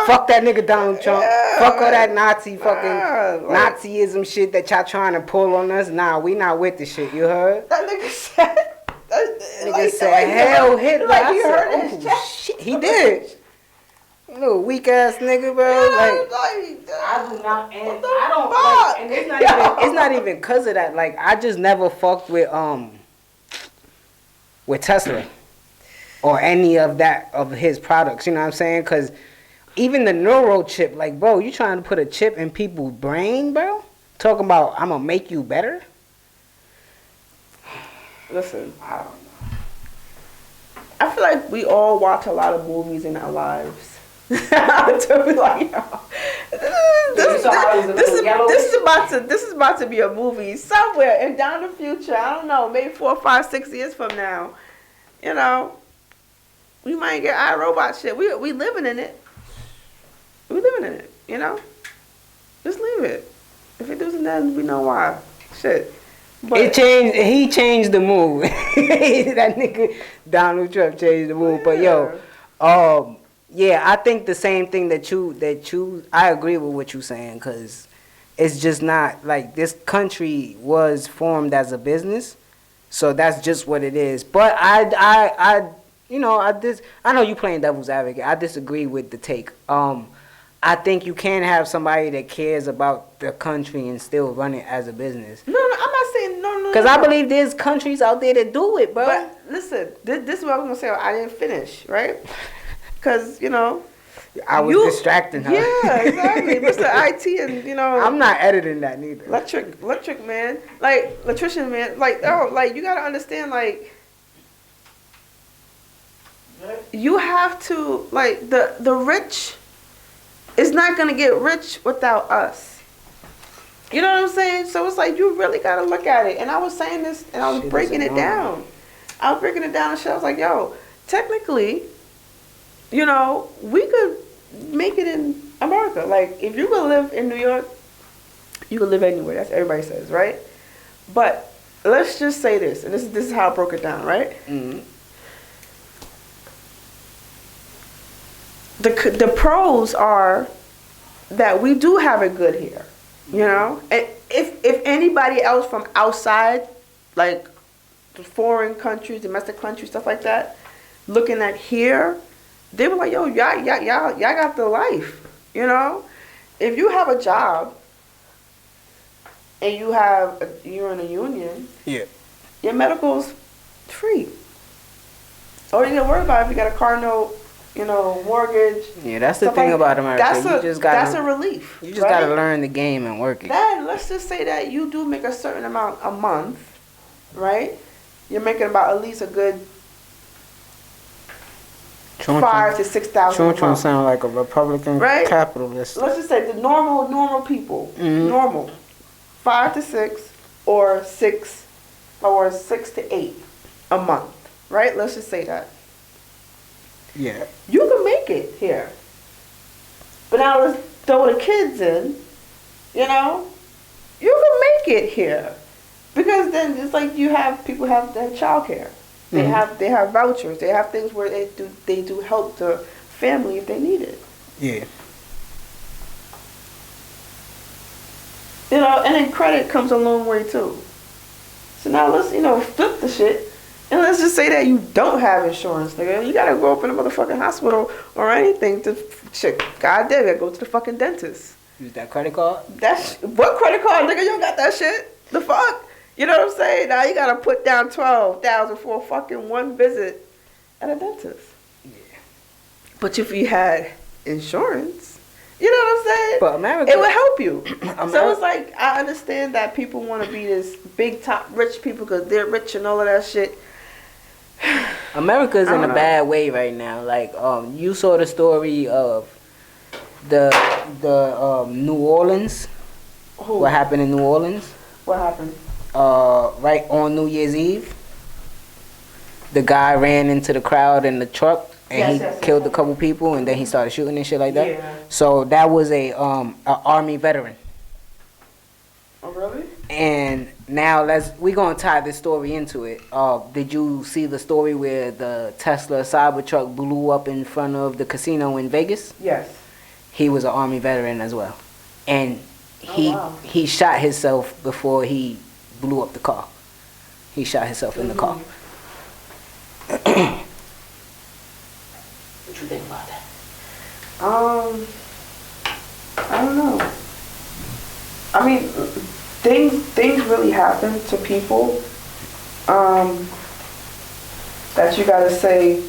Fuck that nigga Donald Trump. Yeah. Fuck all that Nazi Nazism shit that y'all trying to pull on us. Nah, we not with the shit. You heard? That nigga said. Nigga said, "Hell, Hitler." Like, I said, "Oh shit, he did." Little weak ass nigga, bro. Yeah, like, I do not, and what the I don't fuck? like, and it's not even cause of that. Like, I just never fucked with Tesla or any of his products. You know what I'm saying? Cause even the neuro chip, like, bro, you trying to put a chip in people's brain, bro? Talking about I'm gonna make you better. Listen, I don't know. I feel like we all watch a lot of movies in our lives. This is about to be a movie somewhere and down the future. I don't know, maybe 4, 5, 6 years from now. You know, we might get iRobot shit. We living in it. We living in it. You know, just leave it. If it doesn't, then we know why. Shit. But He changed the mood. That nigga Donald Trump changed the mood. But yo, yeah, I think the same thing that you. I agree with what you're saying, because it's just not like this country was formed as a business, so that's just what it is. But I know you playing devil's advocate. I disagree with the take. I think you can have somebody that cares about the country and still run it as a business. No, I'm not saying no. Because I believe there's countries out there that do it, bro. But listen, this is what I was gonna say. I didn't finish, right? Because I was distracting her. Yeah, exactly. Mr. IT and I'm not editing that neither. Electric man, like electrician man, like you gotta understand, like you have to, like, the rich is not gonna get rich without us. You know what I'm saying? So it's like, you really gotta look at it. And I was saying this, and I was breaking it down. And shit. I was like, yo, technically, we could make it in America. Like, if you could live in New York, you could live anywhere. That's what everybody says, right? But let's just say this, and this is how I broke it down, right? Mm-hmm. The pros are that we do have it good here, And if anybody else from outside, like foreign countries, domestic countries, stuff like that, looking at here, they were like, yo, y'all got the life, If you have a job and you're in a union, yeah, your medical's free. All you gotta worry about if you got a car note, mortgage. Yeah, that's the thing about America. That's a relief. You just gotta learn the game and work it. Then let's just say that you do make a certain amount a month, right? You're making about at least a good $5,000 to $6,000 a month. Chun sound like a Republican capitalist. Let's just say the normal people, normal, 5 to 6 or 6 to 8 a month, right? Let's just say that. Yeah. You can make it here. But now let's throw the kids in, you can make it here. Because then it's like people have childcare. They have vouchers. They have things where they do help the family if they need it. Yeah. And then credit comes a long way too. So now let's, flip the shit. And let's just say that you don't have insurance, nigga. You gotta go up in a motherfucking hospital or anything to shit. God damn, you gotta go to the fucking dentist. Use that credit card? What credit card, nigga? You don't got that shit. The fuck? You know what I'm saying? Now you gotta put down $12,000 for a fucking one visit at a dentist. Yeah. But if you had insurance, you know what I'm saying? But America, it would help you. So it's like, I understand that people want to be this big top rich people because they're rich and all of that shit. America's in a bad way right now. Like, you saw the story of the New Orleans. Who? What happened in New Orleans? What happened? Right on New Year's Eve, the guy ran into the crowd in the truck and he killed a couple people, and then he started shooting and shit like that. Yeah. So that was a army veteran. Oh, really? And now we gonna tie this story into it. Did you see the story where the Tesla Cybertruck blew up in front of the casino in Vegas? Yes. He was an army veteran as well, and he shot himself before he blew up the car. He shot himself in the car. What you think about that? I don't know. I mean, things really happen to people that you gotta say,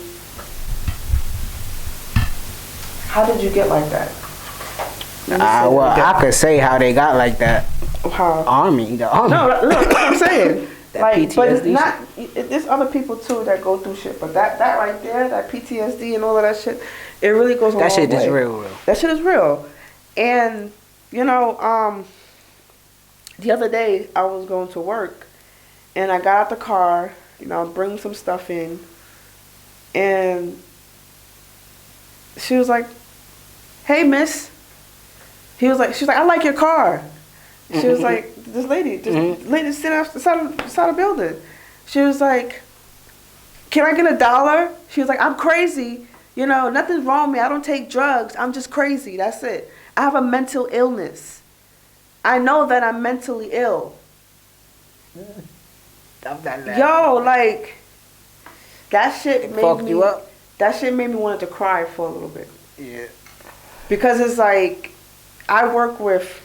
how did you get like that? Well, I could say how they got like that. How? The army. No, look, what I'm saying. That like, PTSD but it's not. There's other people too that go through shit, but that right there, that PTSD and all of that shit, it really goes a long way. That shit is real. That shit is real. And you know, the other day I was going to work, and I got out the car. You know, bring some stuff in, and she was like, "Hey, miss." She's like, "I like your car." She was like, this lady sitting outside the building. She was like, "Can I get $1?" She was like, "I'm crazy. You know, nothing's wrong with me. I don't take drugs. I'm just crazy. That's it. I have a mental illness. I know that I'm mentally ill." Yo, like, that shit made me, that shit made me want to cry for a little bit. Yeah. Because it's like, I work with,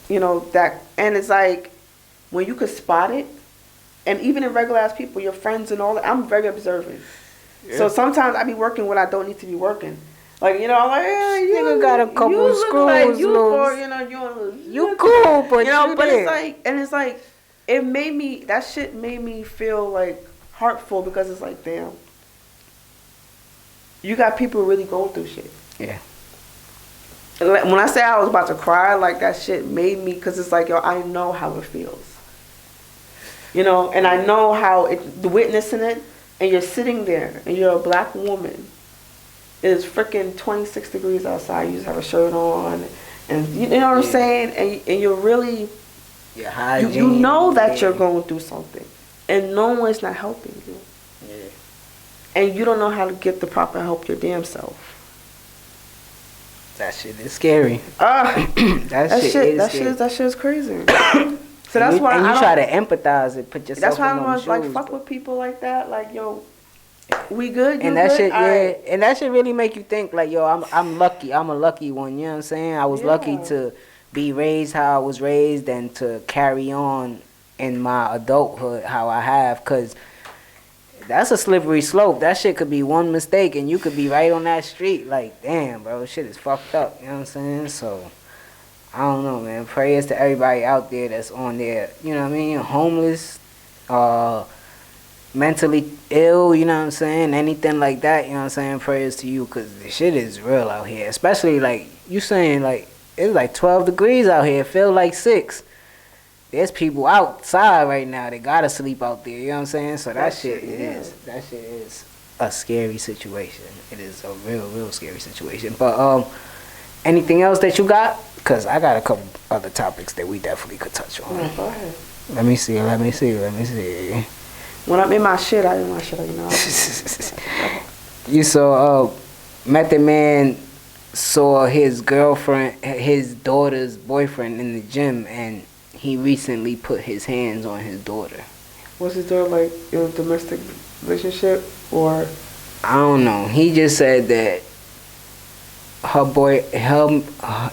you know, that, and it's like, when you could spot it, and even in regular ass people, your friends and all that, I'm very observant. Yeah. So sometimes I be working when I don't need to be working. Like, you know, I'm like, yeah, you got a couple you screws look like loose. you know, you cool, but you know, you but did. it's like, and it's like, it made me, that shit made me feel like heartful, because it's like, damn, you got people really going through shit. Yeah. When I say I was about to cry, like, that shit made me, because it's like, yo, I know how it feels. You know, and I know how witnessing it, and you're sitting there, and you're a black woman. It is freaking 26 degrees outside. You just have a shirt on, and you know what I'm saying? And you're really, you know that you're going through something, and no one's not helping you. Yeah. And you don't know how to get the proper help your damn self. That shit is scary. That shit is crazy. So that's why I try to empathize and put yourself. That's why in I those don't shoes, fuck with people like that. Like, yo, we good? You and that good? shit, right. And that shit really make you think, like, yo, I'm lucky. I'm a lucky one. You know what I'm saying? I was lucky to be raised how I was raised, and to carry on in my adulthood how I have, because that's a slippery slope. That shit could be one mistake and you could be right on that street. Like, damn, bro, shit is fucked up. You know what I'm saying? So, I don't know, man. Prayers to everybody out there that's on there, you know what I mean? Homeless, mentally ill, you know what I'm saying? Anything like that, you know what I'm saying? Prayers to you, because the shit is real out here. Especially, like, you saying, like, it's like 12 degrees out here. It feel like 6. There's people outside right now that gotta sleep out there, you know what I'm saying? So that shit is a scary situation. It is a real scary situation. But anything else that you got? Because I got a couple other topics that we definitely could touch on. Yeah, go ahead. Let me see. When I'm in my shit, I in my shit, you know. You saw Method Man saw his girlfriend, his daughter's boyfriend in the gym, and he recently put his hands on his daughter. Was his daughter like in a domestic relationship or? I don't know. He just said that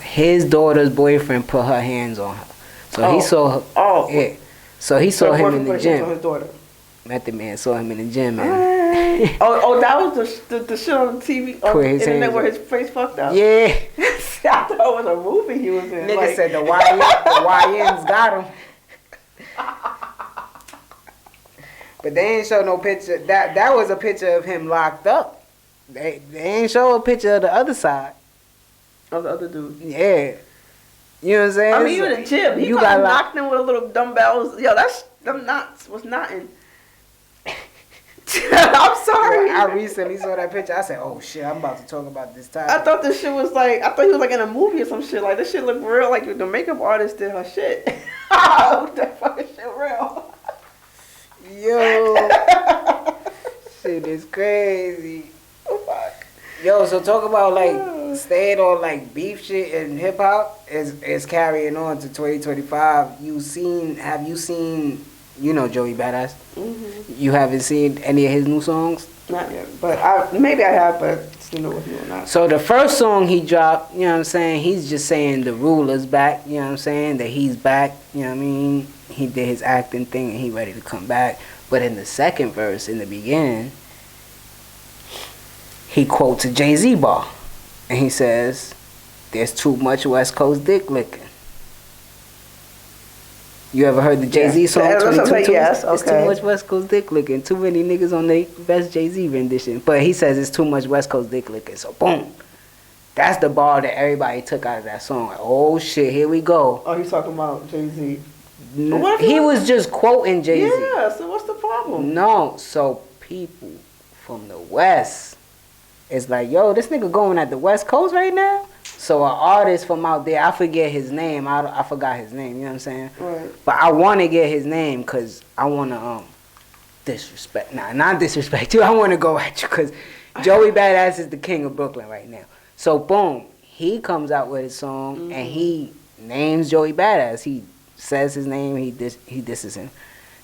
his daughter's boyfriend put her hands on her. So he saw her. Oh. Yeah. So he saw him in the gym. His daughter. Method Man saw him in the gym, man. That was the shit on the TV on the internet where his face fucked up. Yeah. I thought it was a movie he was in. Nigga said the YNs got him. But they ain't show no picture. That was a picture of him locked up. They ain't show a picture of the other side. Of the other dude. Yeah. You know what I'm saying? I mean, you in the gym. He got knocked in with a little dumbbells. Yo, them knots was knotting. I'm sorry. I recently saw that picture. I said, "Oh shit, I'm about to talk about this time." I thought this shit was like, I thought he was like in a movie or some shit. Like this shit looked real. Like the makeup artist did her shit. That fucking shit real. Yo, shit is crazy. Oh fuck. Yo, so talk about like staying on like beef shit and hip hop is carrying on to 2025. Have you seen? You know Joey Badass. Mm-hmm. You haven't seen any of his new songs? Not yet, but maybe I have, but you know what he or not. So the first song he dropped, you know what I'm saying, he's just saying the ruler's back, you know what I'm saying, that he's back, you know what I mean, he did his acting thing and he ready to come back. But in the second verse, in the beginning, he quotes a Jay-Z bar, and he says, "There's too much West Coast dick licking." You ever heard the Jay-Z song? Yes, okay. It's too much West Coast dick licking. Too many niggas on the best Jay-Z rendition. But he says it's too much West Coast dick licking. So boom. That's the bar that everybody took out of that song. Like, oh shit, here we go. Oh, he's talking about Jay-Z. He was just quoting Jay-Z. Yeah, so what's the problem? No, so people from the West is like, yo, this nigga going at the West Coast right now? So an artist from out there, I forget his name. I forgot his name. You know what I'm saying? Right. But I want to get his name because I want to disrespect. Nah, not disrespect you. I want to go at you because Joey Badass is the king of Brooklyn right now. So boom, he comes out with his song and he names Joey Badass. He says his name. He disses him.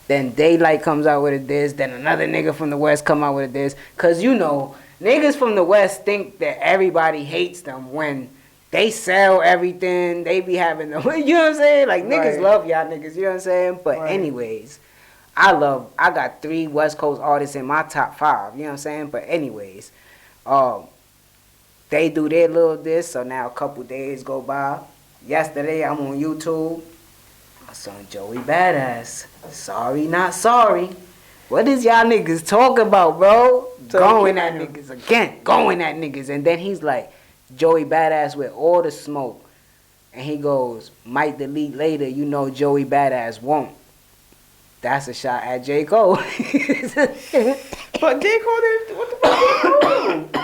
Then Daylight comes out with a diss. Then another nigga from the West come out with a diss. Cause you know niggas from the West think that everybody hates them when they sell everything. They be having the, you know what I'm saying? Like, niggas love y'all niggas, you know what I'm saying? But anyways, I got 3 West Coast artists in my top 5, you know what I'm saying? But anyways, they do their little diss, so now a couple days go by. Yesterday, I'm on YouTube. I saw Joey Badass. Sorry, not sorry. What is y'all niggas talking about, bro? So going at niggas again. Going at niggas. And then he's like, Joey Badass with all the smoke. And he goes, might delete later, you know Joey Badass won't. That's a shot at J. Cole. But J. Cole did, what the fuck did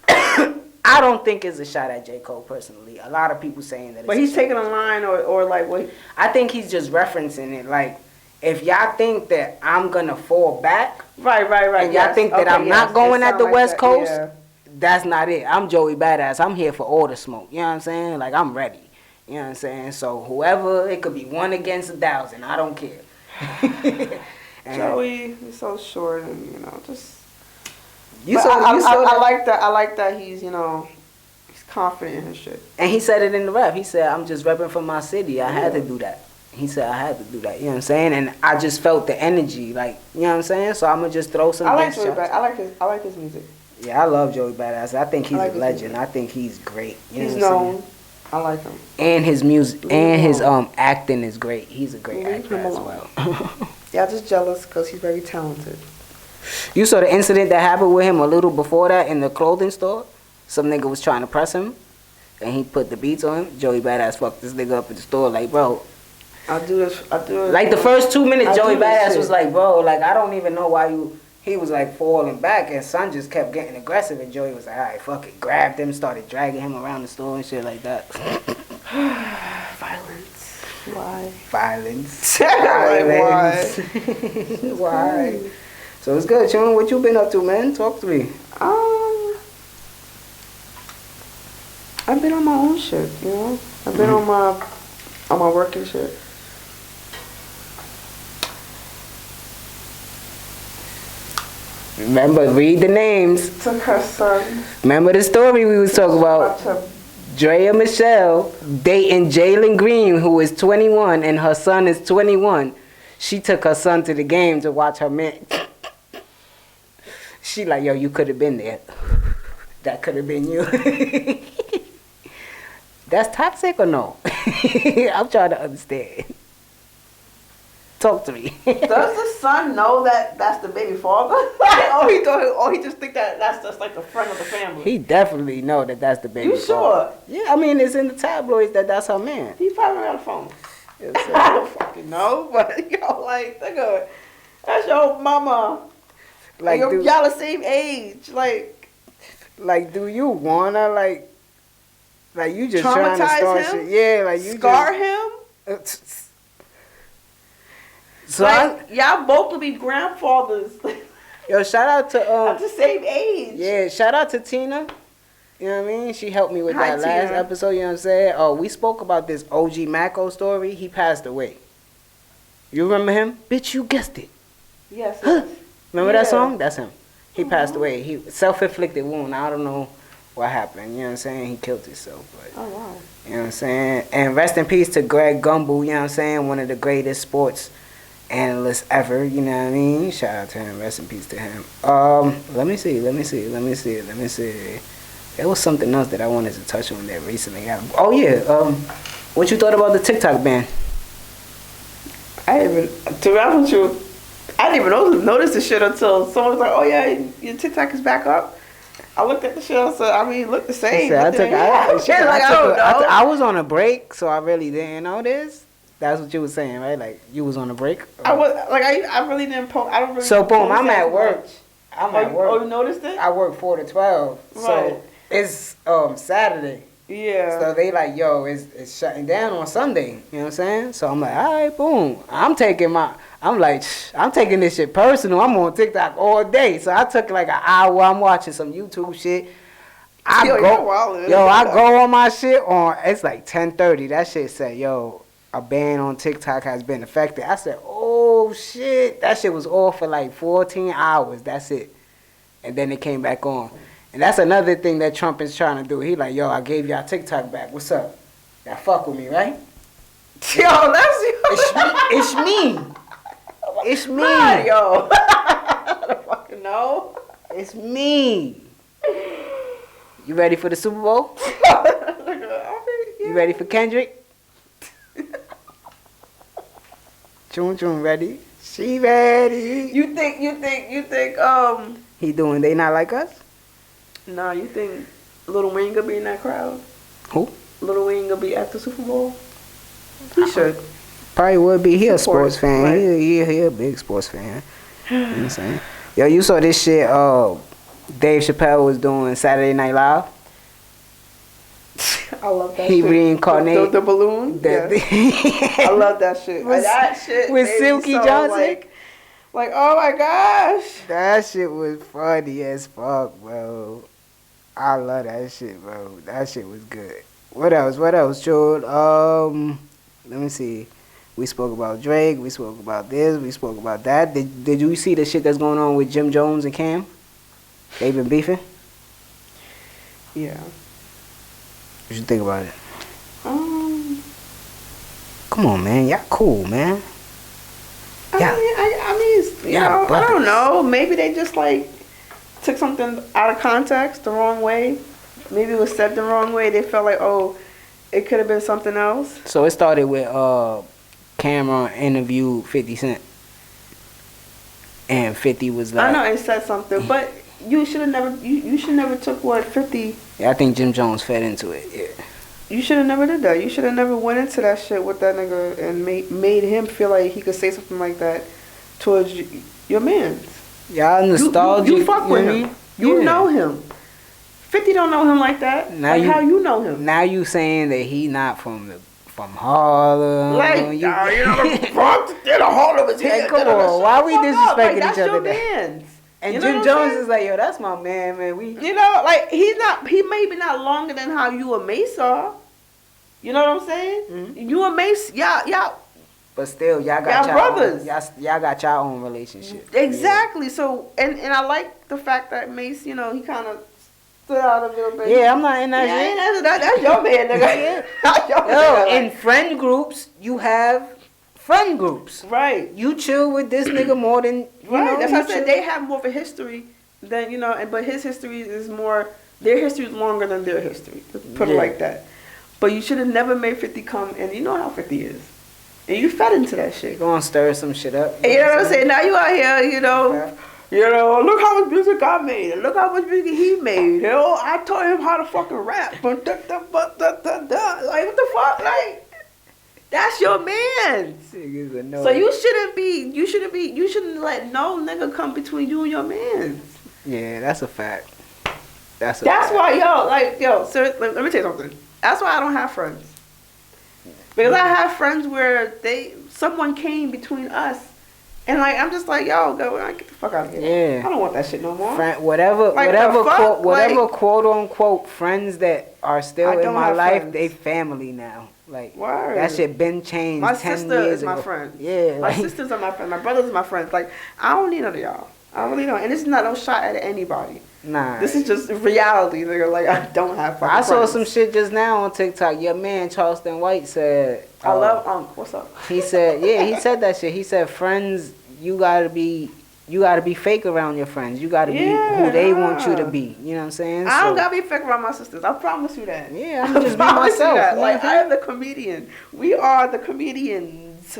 he do? I don't think it's a shot at J. Cole personally. A lot of people saying that it's But he's taking a line or like what? I think he's just referencing it. Like, if y'all think that I'm gonna fall back. Right. And y'all think that I'm not going at the West Coast. Yeah. That's not it. I'm Joey Badass. I'm here for all the smoke. You know what I'm saying? Like, I'm ready. You know what I'm saying? So whoever, it could be 1 against 1,000. I don't care. Joey, he's so short and, you know, just. I like that he's, you know, he's confident in his shit. And he said it in the rap. He said, I'm just repping for my city. I had to do that. He said I had to do that. You know what I'm saying? And I just felt the energy. Like, you know what I'm saying? So I'm going to just throw some I like his music. Yeah, I love Joey Badass. I think he's a legend. I think he's great. You know he's known. I like him. And his music and his acting is great. He's a great actor as well. Yeah, I'm just jealous because he's very talented. You saw the incident that happened with him a little before that in the clothing store? Some nigga was trying to press him, and he put the beats on him. Joey Badass fucked this nigga up in the store like, bro. I do this. Like the first 2 minutes, Joey Badass was like, bro, like, I don't even know why you... He was like falling back, and son just kept getting aggressive, and Joey was like, all right, fuck it. Grabbed him, started dragging him around the store and shit like that. Violence. Why? Violence. Why? Why? So it's good, Chun. What you been up to, man? Talk to me. I've been on my own shit, you know? I've been on my working shit. Remember, read the names. Took her son. Remember the story we was talking about? Draya Michelle dating Jalen Green, who is 21, and her son is 21. She took her son to the game to watch her man. She like, yo, you could have been there. That could have been you. That's toxic or no? I'm trying to understand. Talk to me. Does the son know that that's the baby father? He just think that that's just like the friend of the family. He definitely know that that's the baby. You sure? Yeah, I mean it's in the tabloids that that's her man. He probably got a phone. I don't fucking know, but yo, like, nigga, that's your mama. Like, y'all the same age, like, do you wanna like you just trying to traumatize start him? shit? Yeah, like you scar just, him. So like, y'all both will be grandfathers. yo, shout out to at the same age. Yeah, shout out to Tina. You know what I mean? She helped me with Hi, that last Tina. episode, you know what I'm saying? Oh, we spoke about this OG Mako story. He passed away. You remember him? Bitch, you guessed it. Yes. Remember Yeah. that song? That's him. He passed away. He self-inflicted wound. I don't know what happened. You know what I'm saying? He killed himself. But, Oh, wow. you know what I'm saying? And rest in peace to Greg Gumbel, you know what I'm saying? One of the greatest sports analysts ever, you know what I mean? Shout out to him. Rest in peace to him. Let me see. There was something else that I wanted to touch on that recently happened. Oh, yeah. What you thought about the TikTok ban? I didn't even, to be honest with you, I didn't even notice the shit until someone was like, oh yeah, your TikTok is back up. I looked at the shit, I said, I mean, it looked the same. I was on a break, so I really didn't notice. That's what you was saying, right? Like, you was on a break? I was, like, I really didn't post, I don't really So, boom, post I'm that at work. much. I'm at work. Oh, you noticed it? I work 4 to 12. Right. So, it's Saturday. Yeah. So they like, yo, it's shutting down on Sunday. You know what I'm saying? So I'm like, all right, boom. I'm taking this shit personal. I'm on TikTok all day. So I took like an hour. I'm watching some YouTube shit. I go on my shit on, it's like 10:30. That shit said, yo, a ban on TikTok has been affected. I said, oh shit. That shit was off for like 14 hours. That's it. And then it came back on. And that's another thing that Trump is trying to do. He like, yo, I gave y'all TikTok back. What's up? Y'all fuck with me, right? Yo, that's you. It's me. It's me. Right, yo. I don't fucking know. It's me. You ready for the Super Bowl? You ready for Kendrick? Chun Chun ready? She ready. You think, He doing They Not Like Us? nah, you think Lil Wayne gonna be in that crowd? Who? Lil Wayne gonna be at the Super Bowl? He should. Probably would be. He a Support, sports fan. right. He a big sports fan. You know what I'm saying? Yo, you saw this shit Dave Chappelle was doing Saturday Night Live? I love that He shit. reincarnated. The balloon? I love that shit. That shit with made me Silky so, Johnson? Like, oh my gosh. That shit was funny as fuck, bro. I love that shit, bro. That shit was good. What else, Chud? Let me see. We spoke about Drake. We spoke about this. We spoke about that. Did you see the shit that's going on with Jim Jones and Cam? They been beefing? Yeah. What you think about it? Come on, man. Y'all cool, man. I mean, you know, I don't know. Maybe they just like took something out of context the wrong way. Maybe it was said the wrong way. They felt like, oh, it could have been something else. So it started with Cameron interviewed 50 Cent. And 50 was like, I know it said something, but you should have never. You should never took what 50. Yeah, I think Jim Jones fed into it. Yeah. You should have never did that. You should have never went into that shit with that nigga and made him feel like he could say something like that towards your man. Y'all nostalgic. You fuck with him. You know him. 50 don't know him like that. Now like how you know him. Now you saying that he not from Harlem. Like, you know, the Harlem is hey, come on. Why we disrespecting like, each that's other? Your man's. And you know Jim Jones is like, yo, that's my man, man. You know, like, he maybe not longer than how you and Mace are. You know what I'm saying? Mm-hmm. You and Mace, y'all. But still, y'all got Y'all brothers. Y'all got y'all own relationship. Exactly. So, and I like the fact that Mace, he kind of stood out a little bit. Yeah, I'm not in that shit. That's your man, nigga. That's your Yo, man. in friend groups, you have friend groups. Right. You chill with this nigga more than That's you why I said chill- they have more of a history than but his history is more. Their history is longer than their history. Let's put it like that. But you should have never made 50 come, and you know how 50 is, and you fed into that shit. Gonna stir some shit up. And you know what I'm saying? Now you out here, look how much music I made, and look how much music he made. I taught him how to fucking rap. Like, what the fuck? Like, that's your man. So you shouldn't let no nigga come between you and your man. Yeah, that's a fact. That's why, sir, let me tell you something. That's why I don't have friends. Because I have friends where someone came between us, and like I'm just like, yo, go get the fuck out of here. Yeah. I don't want that shit no more. Whatever Like, quote unquote friends that are still in my life, friends. they family now. Like Word. that shit been changed. My 10 sister years is my ago. friend. Yeah, My like, sisters are my friends. My brothers are my friends. Like, I don't need none of y'all. I really don't. And this is not no shot at anybody. nah. This is just reality, nigga. Like, I don't have fucking I saw friends. some shit just now on TikTok. Your man Charleston White said, I love what's up? He said, yeah, he said that shit. He said, friends, you gotta be fake around your friends. You gotta be who they want you to be. You know what I'm saying? I don't gotta be fake around my sisters. I promise you that. Yeah, I'm just be promise you myself. that. You know Like, what I'm I am the comedian. We are the comedians.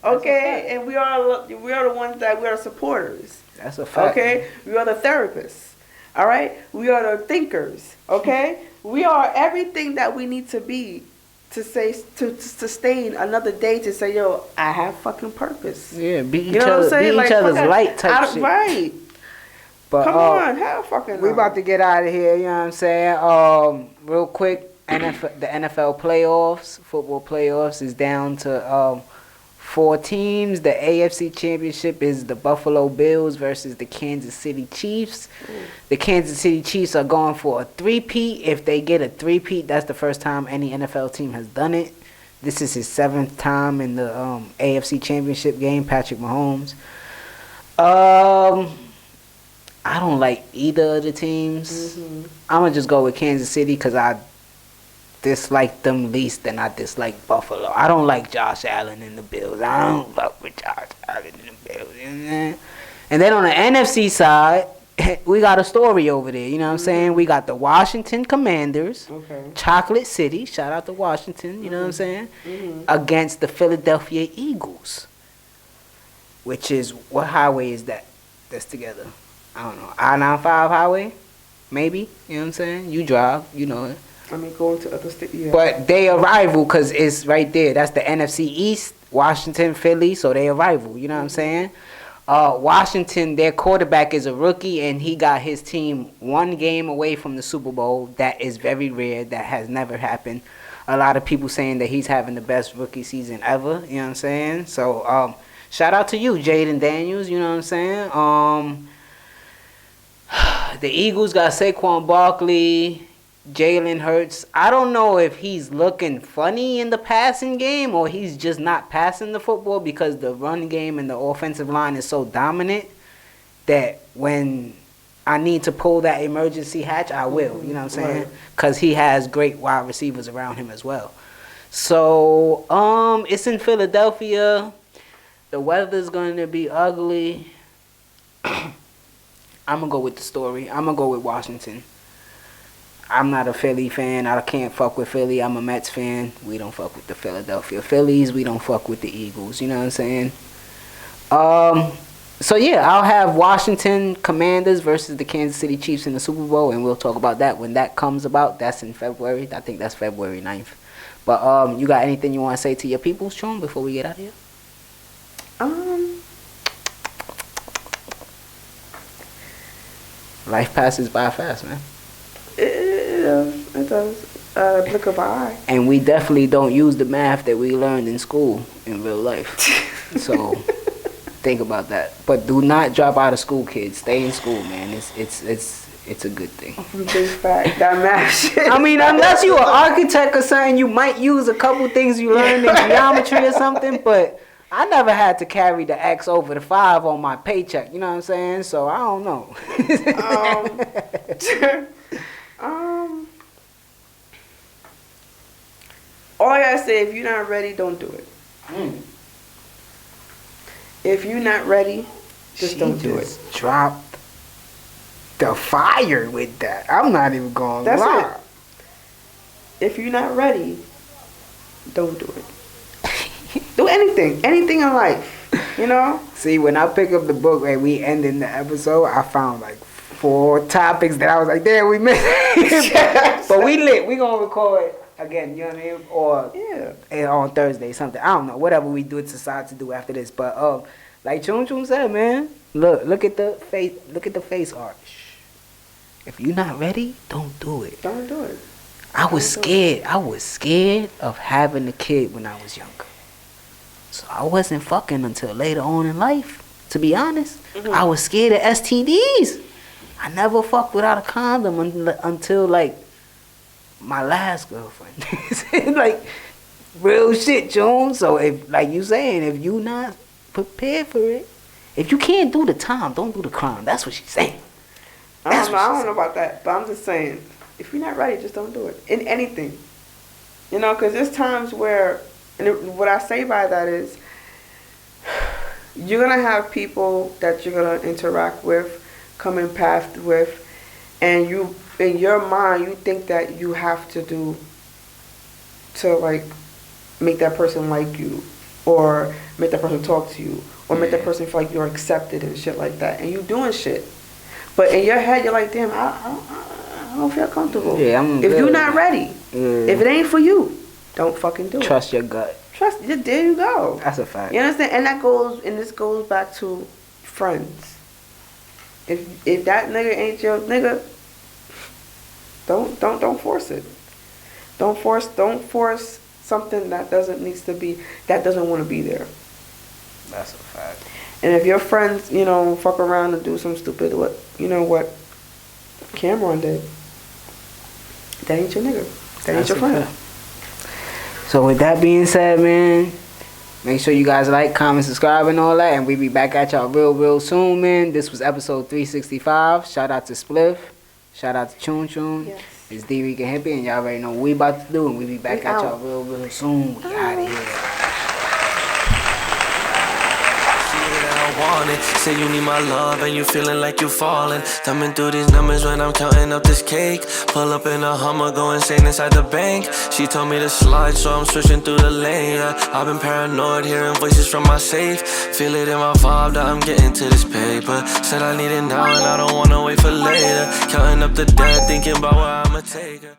Okay, and we are the ones that we are supporters. That's a fact. Okay, we are the therapists. All right, we are the thinkers. Okay, we are everything that we need to be to sustain another day. To say, yo, I have fucking purpose. Yeah, be You know what I'm saying? be each other's fucking- light type shit. Right. But Come on, have fucking. we about to get out of here. You know what I'm saying? Real quick, the NFL playoffs, football playoffs is down to 4 teams. The AFC Championship is the Buffalo Bills versus the Kansas City Chiefs. The Kansas City Chiefs are going for a three-peat. If they get a three-peat, that's the first time any NFL team has done it. This is his 7th time in the AFC Championship game, Patrick Mahomes. I don't like either of the teams. I'm going to just go with Kansas City because I dislike them least and I dislike Buffalo. I don't like Josh Allen and the Bills. I don't fuck with Josh Allen and the Bills. You know what I'm saying? And then on the NFC side, we got a story over there. You know what I'm saying? We got the Washington Commanders, Chocolate City, shout out to Washington, you know what I'm saying? Against the Philadelphia Eagles, which is, what highway is that that's together? I don't know. I-95 highway? Maybe? You know what I'm saying? You drive, you know it. I mean, going to other states. Yeah. But they a rival because it's right there. That's the NFC East, Washington, Philly, so they a rival. You know what I'm saying? Washington, their quarterback is a rookie, and he got his team 1 game away from the Super Bowl. That is very rare. That has never happened. A lot of people saying that he's having the best rookie season ever. You know what I'm saying? So, shout out to you, Jaden Daniels. You know what I'm saying? The Eagles got Saquon Barkley, Jalen Hurts. I don't know if he's looking funny in the passing game or he's just not passing the football because the run game and the offensive line is so dominant that when I need to pull that emergency hatch, I will. You know what I'm saying? Because he has great wide receivers around him as well. So, it's in Philadelphia. The weather's going to be ugly. I'm going to go with the story. I'm going to go with Washington. I'm not a Philly fan. I can't fuck with Philly. I'm a Mets fan. We don't fuck with the Philadelphia Phillies. We don't fuck with the Eagles. You know what I'm saying? So, yeah, I'll have Washington Commanders versus the Kansas City Chiefs in the Super Bowl, and we'll talk about that when that comes about. That's in February. I think that's February 9th. But you got anything you want to say to your people, Sean, before we get out of here? Life passes by fast, man. It does. Blink of an eye. And we definitely don't use the math that we learned in school in real life. So think about that. But do not drop out of school, kids. Stay in school, man. It's a good thing. Big fact. That math shit. I mean, unless you're an architect or something, you might use a couple things you learned in geometry or something. But I never had to carry the X over the 5 on my paycheck. You know what I'm saying? So I don't know. All I gotta say, if you're not ready, don't do it. If you're not ready, just don't do it. Dropped the fire with that. I'm not even going to lie. If you're not ready, don't do it. Do anything in life, you know? See, when I pick up the book and we ending the episode, I found like 4 topics that I was like, damn, we missed. But we lit. We gonna record again, you know what I mean? Or on Thursday, something. I don't know. Whatever we do, decide to do after this. But like Chun Chun said, man, look at the face. Look at the face art. If you're not ready, don't do it. Don't do it. I was scared. I was scared of having a kid when I was younger. So I wasn't fucking until later on in life, to be honest. I was scared of STDs. I never fucked without a condom until like my last girlfriend. Like real shit, Jones. So if, like you saying, if you not prepared for it, if you can't do the time, don't do the crime. That's what she's saying. I don't know about that, but I'm just saying, if you're not ready, just don't do it. In anything. You know, because there's times where, and what I say by that is, you're going to have people that you're going to interact with, come in path with, and you, in your mind, you think that you have to do to, like, make that person like you, or make that person talk to you, or make that person feel like you're accepted and shit like that. And you doing shit. But in your head, you're like, damn, I don't feel comfortable. Yeah, if you're not ready, if it ain't for you, don't fucking do it. Trust your gut. There you go. That's a fact. You understand? And this goes back to friends. If that nigga ain't your nigga, don't force it. Don't force something that doesn't want to be there. That's a fact. And if your friends, you know, fuck around and do some stupid what Cameron did, that ain't your nigga. That ain't your friend. So with that being said, man, make sure you guys like, comment, subscribe, and all that. And we be back at y'all real soon, man. This was episode 365. Shout out to Spliff. Shout out to Chun Chun. Yes. It's Dricanhippie, and y'all already know what we about to do. And we be back at y'all real soon. We out of here. Say you need my love and you feeling like you falling. Thumbing through these numbers when I'm counting up this cake. Pull up in a Hummer, go insane inside the bank. She told me to slide, so I'm switching through the lane. Yeah. I've been paranoid, hearing voices from my safe. Feel it in my vibe that I'm getting to this paper. Said I need it now and I don't wanna wait for later. Counting up the debt, thinking about where I'ma take her.